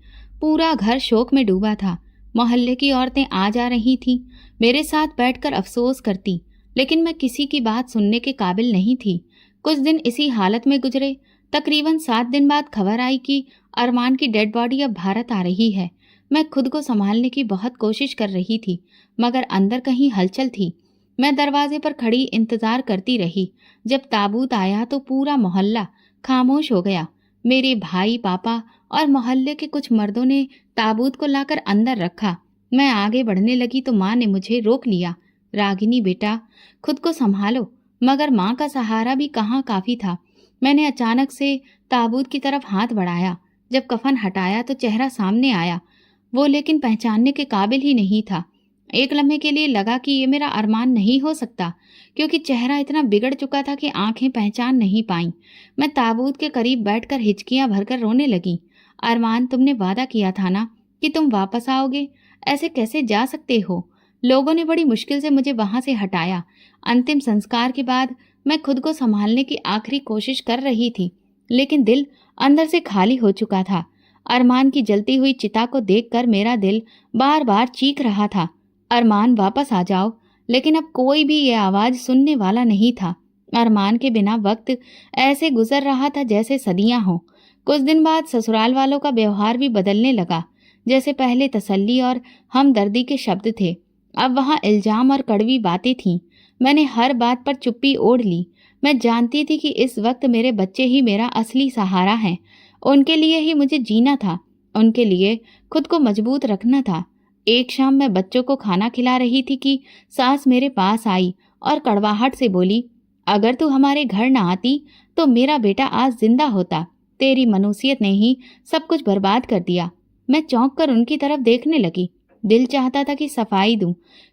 पूरा घर शोक में डूबा था। मोहल्ले की औरतें आ जा रही थीं, मेरे साथ बैठकर अफसोस करती, लेकिन मैं किसी की बात सुनने के काबिल नहीं थी। कुछ दिन इसी हालत में गुजरे। तकरीबन 7 दिन बाद खबर आई कि अरमान की डेड बॉडी अब भारत आ रही है। मैं खुद को संभालने की बहुत कोशिश कर रही थी, मगर अंदर कहीं हलचल थी। मैं दरवाजे पर खड़ी इंतजार करती रही। जब ताबूत आया तो पूरा मोहल्ला खामोश हो गया। मेरे भाई, पापा और मोहल्ले के कुछ मर्दों ने ताबूत को लाकर अंदर रखा। मैं आगे बढ़ने लगी तो माँ ने मुझे रोक लिया। रागिनी बेटा, खुद को संभालो। मगर माँ का सहारा भी कहाँ काफी था। मैंने अचानक से ताबूत की तरफ हाथ बढ़ाया। जब कफन हटाया तो चेहरा सामने आया। वो लेकिन पहचानने के काबिल ही नहीं था। एक लम्हे के लिए लगा कि ये मेरा अरमान नहीं हो सकता, क्योंकि चेहरा इतना बिगड़ चुका था कि आंखें पहचान नहीं पाईं। मैं ताबूत के करीब बैठकर हिचकियां भरकर रोने लगी। अरमान, तुमने वादा किया था ना कि तुम वापस आओगे, ऐसे कैसे जा सकते हो? लोगों ने बड़ी मुश्किल से मुझे वहां से हटाया। अंतिम संस्कार के बाद मैं खुद को संभालने की आखिरी कोशिश कर रही थी, लेकिन दिल अंदर से खाली हो चुका था। अरमान की जलती हुई चिता को देखकर मेरा दिल बार बार चीख रहा था, अरमान वापस आ जाओ। लेकिन अब कोई भी ये आवाज सुनने वाला नहीं था। अरमान के बिना वक्त ऐसे गुजर रहा था जैसे सदियां हों। कुछ दिन बाद ससुराल वालों का व्यवहार भी बदलने लगा। जैसे पहले तसल्ली और हमदर्दी के शब्द थे, अब वहां इल्जाम और कड़वी बातें थीं। मैंने हर बात पर चुप्पी ओढ़ ली। मैं जानती थी कि इस वक्त मेरे बच्चे ही मेरा असली सहारा हैं। उनके लिए ही मुझे जीना था, उनके लिए खुद को मजबूत रखना था। एक शाम मैं बच्चों को खाना खिला रही थी कि सास मेरे पास आई और कड़वाहट से बोली, अगर तू हमारे घर न आती तो मेरा बेटा आज जिंदा होता। तेरी मनुसियत ने ही सब कुछ बर्बाद कर दिया। मैं चौंक कर उनकी तरफ देखने लगी। दिल चाहता था कि सफाई दूं,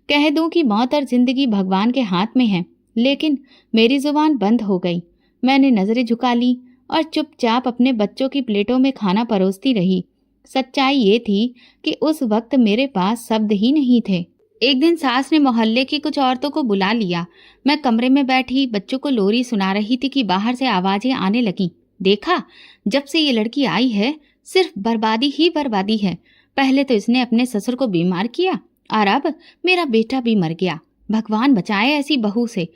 कह दूं कि मौत और जिंदगी भगवान के हाथ में है, लेकिन मेरी जुबान बंद हो गई। मैंने नजरें झुका ली और चुपचाप अपने बच्चों की प्लेटों में खाना परोसती रही। सच्चाई ये थी कि उस वक्त मेरे पास शब्द ही नहीं थे। एक दिन सास ने मोहल्ले की कुछ औरतों को बुला लिया। मैं कमरे में बैठी बच्चों को लोरी सुना रही थी कि बाहर से आवाजें आने लगीं। देखा, जब से ये लड़की आई है सिर्फ बर्बादी ही बर्बादी है। पहले तो इसने अपने ससुर को बीमार किया और अब मेरा बेटा भी मर गया। भगवान बचाए ऐसी बहू से।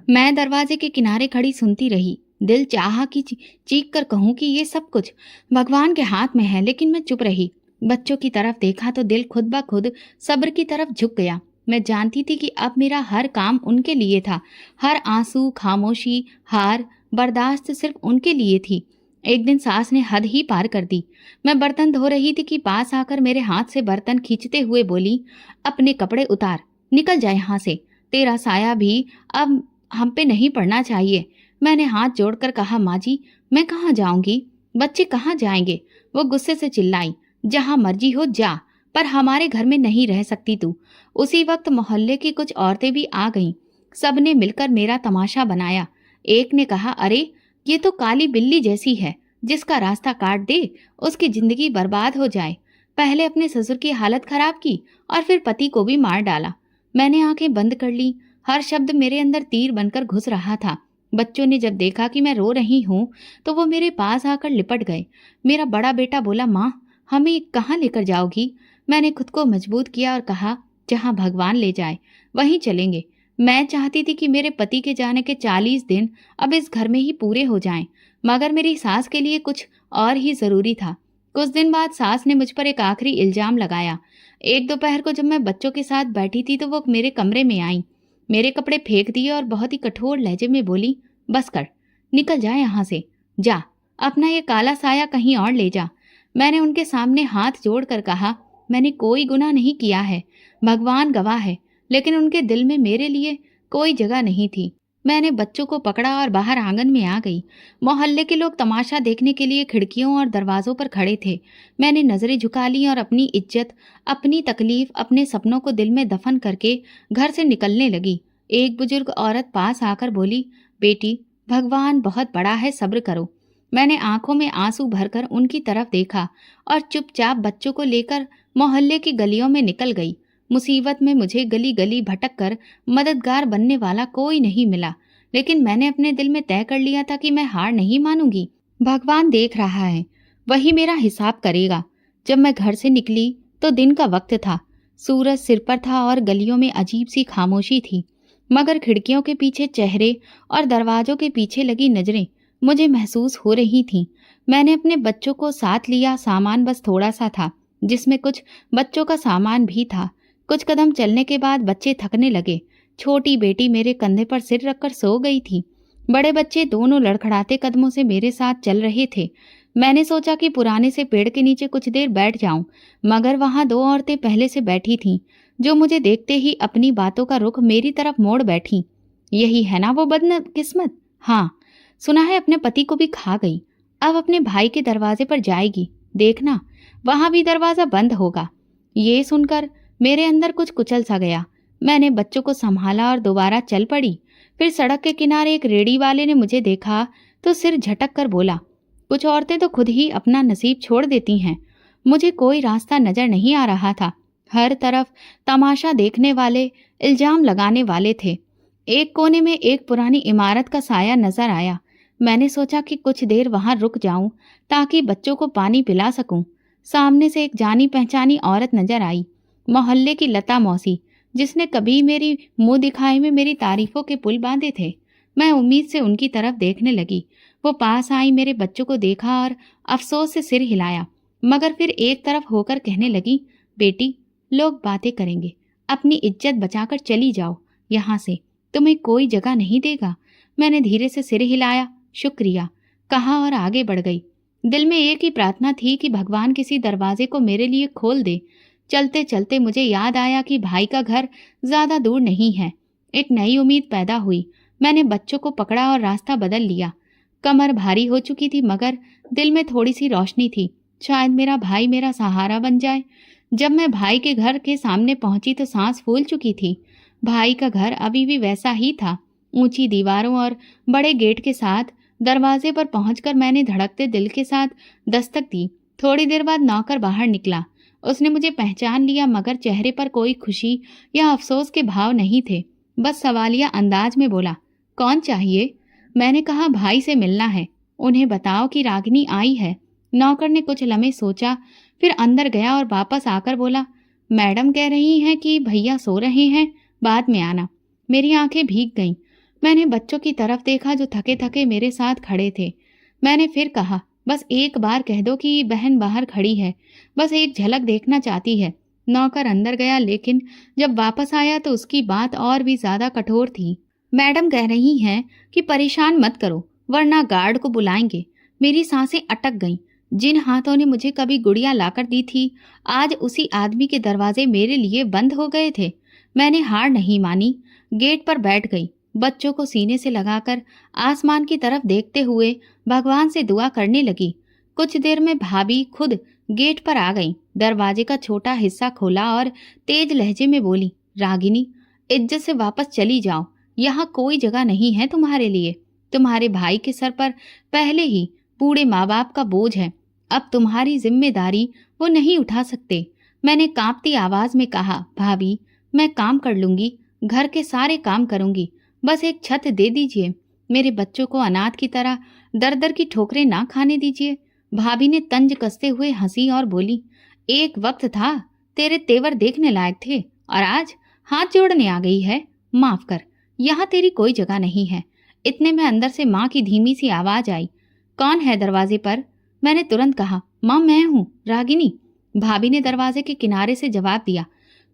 मैं दरवाजे के किनारे खड़ी सुनती रही। दिल चाहा कि चीख कर कहूं कि ये सब कुछ भगवान के हाथ में है, लेकिन मैं चुप रही। बच्चों की तरफ देखा तो दिल खुद ब खुद सब्र की तरफ झुक गया। मैं जानती थी कि अब मेरा हर काम उनके लिए था, हर आंसू, खामोशी, हार, बर्दाश्त सिर्फ उनके लिए थी। एक दिन सास ने हद ही पार कर दी। मैं बर्तन धो रही थी कि पास आकर मेरे हाथ से बर्तन खींचते हुए बोली, अपने कपड़े उतार, निकल जाए यहाँ से। तेरा साया भी अब हम पे नहीं पड़ना चाहिए। मैंने हाथ जोड़कर कहा, माँ जी, मैं कहाँ जाऊंगी? बच्चे कहाँ जाएंगे? वो गुस्से से चिल्लाई, जहाँ मर्जी हो जा, पर हमारे घर में नहीं रह सकती तू। उसी वक्त मोहल्ले की कुछ औरतें भी आ गईं। सबने मिलकर मेरा तमाशा बनाया। एक ने कहा, अरे ये तो काली बिल्ली जैसी है, जिसका रास्ता काट दे उसकी जिंदगी बर्बाद हो जाए। पहले अपने ससुर की हालत खराब की और फिर पति को भी मार डाला। मैंने आंखें बंद कर ली। हर शब्द मेरे अंदर तीर बनकर घुस रहा था। बच्चों ने जब देखा कि मैं रो रही हूँ तो वो मेरे पास आकर लिपट गए। मेरा बड़ा बेटा बोला, माँ, हमें कहाँ लेकर जाओगी? मैंने खुद को मजबूत किया और कहा, जहाँ भगवान ले जाए वहीं चलेंगे। मैं चाहती थी कि मेरे पति के जाने के 40 दिन अब इस घर में ही पूरे हो जाएं, मगर मेरी सास के लिए कुछ और ही जरूरी था। कुछ दिन बाद सास ने मुझ पर एक आखिरी इल्जाम लगाया। एक दोपहर को जब मैं बच्चों के साथ बैठी थी तो वो मेरे कमरे में आई, मेरे कपड़े फेंक दिए और बहुत ही कठोर लहजे में बोली, बस कर, निकल जा यहाँ से, जा अपना ये काला साया कहीं और ले जा। मैंने उनके सामने हाथ जोड़कर कहा, मैंने कोई गुनाह नहीं किया है, भगवान गवाह है, लेकिन उनके दिल में मेरे लिए कोई जगह नहीं थी। मैंने बच्चों को पकड़ा और बाहर आंगन में आ गई। मोहल्ले के लोग तमाशा देखने के लिए खिड़कियों और दरवाजों पर खड़े थे। मैंने नजरें झुका ली और अपनी इज्जत, अपनी तकलीफ, अपने सपनों को दिल में दफन करके घर से निकलने लगी। एक बुजुर्ग औरत पास आकर बोली, बेटी, भगवान बहुत बड़ा है, सब्र करो। मैंने आंखों में आंसू भरकर उनकी तरफ देखा और चुपचाप बच्चों को लेकर मोहल्ले की गलियों में निकल गई। मुसीबत में मुझे गली गली भटक कर मददगार बनने वाला कोई नहीं मिला, लेकिन मैंने अपने दिल में तय कर लिया था कि मैं हार नहीं मानूंगी। भगवान देख रहा है, वही मेरा हिसाब करेगा। जब मैं घर से निकली तो दिन का वक्त था। सूरज सिर पर था और गलियों में अजीब सी खामोशी थी, मगर खिड़कियों के पीछे चेहरे और दरवाजों के पीछे लगी नजरें मुझे महसूस हो रही थीं। मैंने अपने बच्चों को साथ लिया। सामान बस थोड़ा सा था, जिसमें कुछ बच्चों का सामान भी था। कुछ कदम चलने के बाद बच्चे थकने लगे। छोटी बेटी मेरे कंधे पर सिर रखकर सो गई थी। बड़े बच्चे दोनों लड़खड़ाते कदमों से मेरे साथ चल रहे थे। मैंने सोचा कि पुराने से पेड़ के नीचे कुछ देर बैठ जाऊं, मगर वहां 2 औरतें पहले से बैठी थीं, जो मुझे देखते ही अपनी बातों का रुख मेरी तरफ मोड़ बैठी। यही है ना वो बदकिस्मत? हाँ, सुना है अपने पति को भी खा गई। अब अपने भाई के दरवाजे पर जाएगी, देखना वहां भी दरवाजा बंद होगा। ये सुनकर मेरे अंदर कुछ कुचल सा गया। मैंने बच्चों को संभाला और दोबारा चल पड़ी। फिर सड़क के किनारे एक रेड़ी वाले ने मुझे देखा तो सिर झटक कर बोला, कुछ औरतें तो खुद ही अपना नसीब छोड़ देती हैं। मुझे कोई रास्ता नजर नहीं आ रहा था। हर तरफ तमाशा देखने वाले, इल्जाम लगाने वाले थे। एक कोने में एक पुरानी इमारत का साया नजर आया। मैंने सोचा कि कुछ देर वहां रुक जाऊं ताकि बच्चों को पानी पिला सकूं। सामने से एक जानी पहचानी औरत नजर आई, मोहल्ले की लता मौसी, जिसने कभी मेरी मुंह दिखाए में मेरी तारीफों के पुल बांधे थे। मैं उम्मीद से उनकी तरफ देखने लगी। वो पास आई, मेरे बच्चों को देखा और अफसोस से सिर हिलाया, मगर फिर एक तरफ होकर कहने लगी, बेटी, लोग बातें करेंगे, अपनी इज्जत बचाकर चली जाओ यहाँ से, तुम्हें कोई जगह नहीं देगा। मैंने धीरे से सिर हिलाया, शुक्रिया कहा और आगे बढ़ गई। दिल में एक ही प्रार्थना थी कि भगवान किसी दरवाजे को मेरे लिए खोल दे। चलते चलते मुझे याद आया कि भाई का घर ज्यादा दूर नहीं है। एक नई उम्मीद पैदा हुई। मैंने बच्चों को पकड़ा और रास्ता बदल लिया। कमर भारी हो चुकी थी, मगर दिल में थोड़ी सी रोशनी थी। शायद मेरा भाई मेरा सहारा बन जाए। जब मैं भाई के घर के सामने पहुंची तो सांस फूल चुकी थी। भाई का घर अभी भी वैसा ही था, ऊंची दीवारों और बड़े गेट के साथ। दरवाजे पर पहुंचकर मैंने धड़कते दिल के साथ दस्तक दी। थोड़ी देर बाद नौकर बाहर निकला। उसने मुझे पहचान लिया, मगर चेहरे पर कोई खुशी या अफसोस के भाव नहीं थे। बस सवालिया अंदाज में बोला, कौन चाहिए? मैंने कहा, भाई से मिलना है, उन्हें बताओ कि रागिनी आई है। नौकर ने कुछ लम्हे सोचा, फिर अंदर गया और वापस आकर बोला, मैडम कह रही हैं कि भैया सो रहे हैं, बाद में आना। मेरी आंखें भीग गईं। मैंने बच्चों की तरफ देखा जो थके थके मेरे साथ खड़े थे। मैंने फिर कहा, बस एक बार कह दो कि बहन बाहर खड़ी है, बस एक झलक देखना चाहती है। नौकर अंदर गया, लेकिन जब वापस आया तो उसकी बात और भी ज्यादा कठोर थी। मैडम कह रही हैं कि परेशान मत करो, वरना गार्ड को बुलाएंगे। मेरी सांसें अटक गईं। जिन हाथों ने मुझे कभी गुड़िया लाकर दी थी, आज उसी आदमी के दरवाजे मेरे लिए बंद हो गए थे। मैंने हार नहीं मानी, गेट पर बैठ गई। बच्चों को सीने से लगाकर आसमान की तरफ देखते हुए भगवान से दुआ करने लगी। कुछ देर में भाभी खुद गेट पर आ गई। दरवाजे का छोटा हिस्सा खोला और तेज लहजे में बोली, रागिनी, इज्जत से वापस चली जाओ, यहाँ कोई जगह नहीं है तुम्हारे लिए। तुम्हारे भाई के सर पर पहले ही बूढ़े माँ बाप का बोझ है, अब तुम्हारी जिम्मेदारी वो नहीं उठा सकते। मैंने कांपती आवाज में कहा, भाभी, मैं काम कर लूंगी, घर के सारे काम करूंगी, बस एक छत दे दीजिए। मेरे बच्चों को अनाथ की तरह दर दर की ठोकरें ना खाने दीजिए। भाभी ने तंज कसते हुए हंसी और बोली, एक वक्त था तेरे तेवर देखने लायक थे, और आज हाथ जोड़ने आ गई है। माफ कर, यहाँ तेरी कोई जगह नहीं है। इतने में अंदर से माँ की धीमी सी आवाज आई, कौन है दरवाजे पर? मैंने तुरंत कहा, माँ मैं हूँ, रागिनी। भाभी ने दरवाजे के किनारे से जवाब दिया,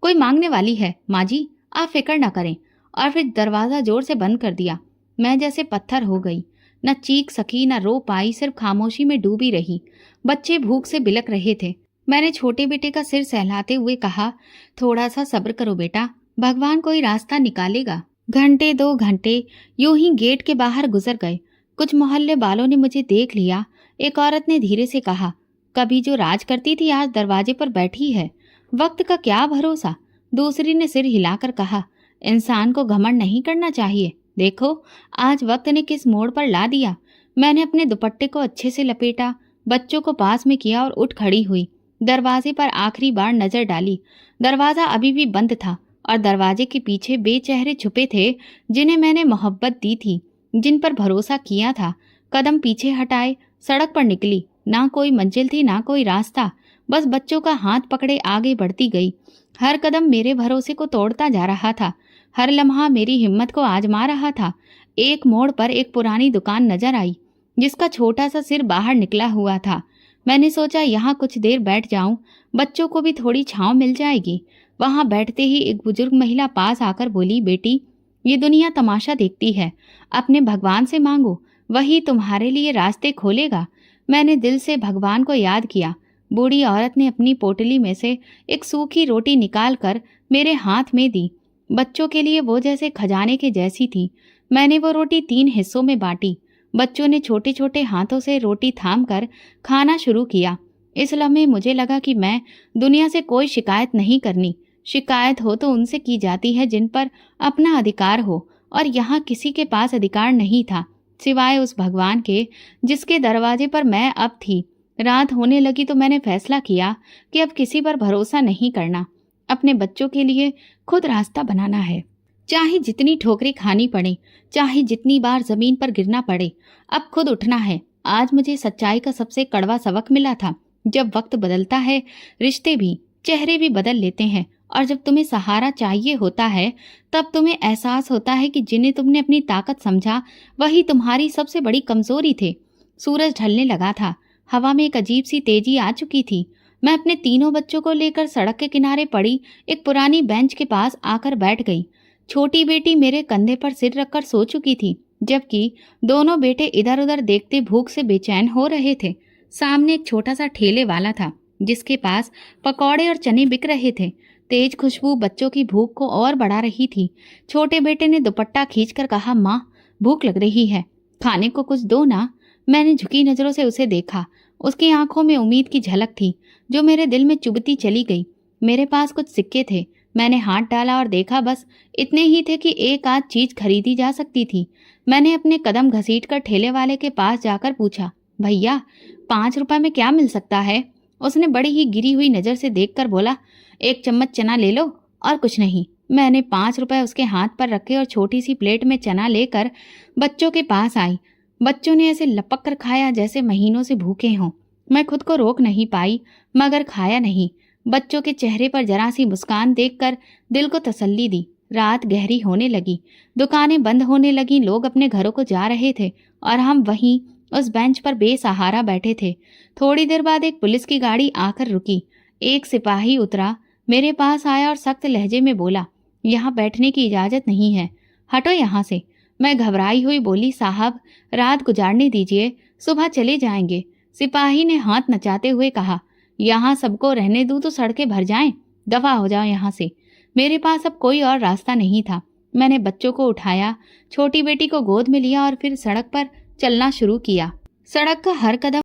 कोई मांगने वाली है माँ जी, आप फिक्र न करें। और फिर दरवाजा जोर से बंद कर दिया। मैं जैसे पत्थर हो गई, न चीख सकी न रो पाई, सिर्फ खामोशी में डूबी रही। बच्चे भूख से बिलक रहे थे। मैंने छोटे बेटे का सिर सहलाते हुए कहा, थोड़ा सा सब्र करो बेटा, भगवान कोई रास्ता निकालेगा। घंटे 2 घंटे यूं ही गेट के बाहर गुजर गए। कुछ मोहल्ले वालों ने मुझे देख लिया। एक औरत ने धीरे से कहा, कभी जो राज करती थी आज दरवाजे पर बैठी है, वक्त का क्या भरोसा। दूसरी ने सिर हिलाकर कहा, इंसान को घमंड नहीं करना चाहिए, देखो आज वक्त ने किस मोड़ पर ला दिया। मैंने अपने दुपट्टे को अच्छे से लपेटा, बच्चों को पास में किया और उठ खड़ी हुई। दरवाजे पर आखिरी बार नजर डाली। दरवाजा अभी भी बंद था और दरवाजे के पीछे बेचेहरे छुपे थे, जिन्हें मैंने मोहब्बत दी थी, जिन पर भरोसा किया था। कदम पीछे हटाए सड़क पर निकली। ना कोई मंजिल थी, ना कोई रास्ता, बस बच्चों का हाथ पकड़े आगे बढ़ती गई। हर कदम मेरे भरोसे को तोड़ता जा रहा था, हर लम्हा मेरी हिम्मत को आजमा रहा था। एक मोड़ पर एक पुरानी दुकान नजर आई, जिसका छोटा सा सिर बाहर निकला हुआ था। मैंने सोचा यहाँ कुछ देर बैठ जाऊं, बच्चों को भी थोड़ी छांव मिल जाएगी। वहां बैठते ही एक बुजुर्ग महिला पास आकर बोली, बेटी, ये दुनिया तमाशा देखती है, अपने भगवान से मांगो, वही तुम्हारे लिए रास्ते खोलेगा। मैंने दिल से भगवान को याद किया। बूढ़ी औरत ने अपनी पोटली में से एक सूखी रोटी निकाल कर मेरे हाथ में दी। बच्चों के लिए वो जैसे खजाने के जैसी थी। मैंने वो रोटी 3 हिस्सों में बांटी। बच्चों ने छोटे छोटे हाथों से रोटी थाम कर खाना शुरू किया। इस लम्हे मुझे लगा कि मैं दुनिया से कोई शिकायत नहीं करनी। शिकायत हो तो उनसे की जाती है जिन पर अपना अधिकार हो, और यहाँ किसी के पास अधिकार नहीं था सिवाय उस भगवान के जिसके दरवाजे पर मैं अब थी। रात होने लगी तो मैंने फैसला किया कि अब किसी पर भरोसा नहीं करना। अपने बच्चों के लिए खुद रास्ता बनाना है, चाहे जितनी ठोकरें खानी पड़े, चाहे जितनी बार जमीन पर गिरना पड़े, अब खुद उठना है। आज मुझे सच्चाई का सबसे कड़वा सबक मिला था। जब वक्त बदलता है, रिश्ते भी, चेहरे भी बदल लेते हैं, और जब तुम्हें सहारा चाहिए होता है, तब तुम्हें एहसास होता है कि जिन्हें तुमने अपनी ताकत समझा, वही तुम्हारी सबसे बड़ी कमजोरी थे। सूरज ढलने लगा था। हवा में एक अजीब सी तेजी आ चुकी थी। मैं अपने तीनों बच्चों को लेकर सड़क के किनारे पड़ी एक पुरानी बेंच के पास आकर बैठ गई। छोटी बेटी मेरे कंधे पर सिर रखकर सो चुकी थी, जबकि दोनों बेटे इधर उधर देखते भूख से बेचैन हो रहे थे। सामने एक छोटा सा ठेले वाला था जिसके पास पकौड़े और चने बिक रहे थे। तेज खुशबू बच्चों की भूख को और बढ़ा रही थी। छोटे बेटे ने दुपट्टा खींचकर कहा, माँ भूख लग रही है, खाने को कुछ दो ना। मैंने झुकी नजरों से उसे देखा। उसकी आंखों में उम्मीद की झलक थी जो मेरे दिल में चुभती चली गई। मेरे पास कुछ सिक्के थे। मैंने हाथ डाला और देखा, बस इतने ही थे कि एक आध चीज खरीदी जा सकती थी। मैंने अपने कदम घसीटकर ठेले वाले के पास जाकर पूछा, भैया 5 रुपए में क्या मिल सकता है? उसने बड़ी ही गिरी हुई नजर से देखकर बोला, 1 चम्मच चना ले लो और कुछ नहीं। मैंने 5 रुपए उसके हाथ पर रखे और छोटी सी प्लेट में चना लेकर बच्चों के पास आई। बच्चों ने ऐसे लपक कर खाया जैसे महीनों से भूखे हों। मैं खुद को रोक नहीं पाई, मगर खाया नहीं। बच्चों के चेहरे पर जरा सी मुस्कान देखकर दिल को तसल्ली दी। रात गहरी होने लगी, दुकानें बंद होने लगी, लोग अपने घरों को जा रहे थे और हम वहीं उस बेंच पर बेसहारा बैठे थे। थोड़ी देर बाद एक पुलिस की गाड़ी आकर रुकी। एक सिपाही उतरा, मेरे पास आया और सख्त लहजे में बोला, यहाँ बैठने की इजाजत नहीं है, हटो यहाँ से। मैं घबराई हुई बोली, साहब रात गुजारने दीजिए, सुबह चले जाएंगे। सिपाही ने हाथ नचाते हुए कहा, यहाँ सबको रहने दूं तो सड़कें भर जाएं, दफा हो जाओ यहाँ से। मेरे पास अब कोई और रास्ता नहीं था। मैंने बच्चों को उठाया, छोटी बेटी को गोद में लिया और फिर सड़क पर चलना शुरू किया। सड़क का हर कदम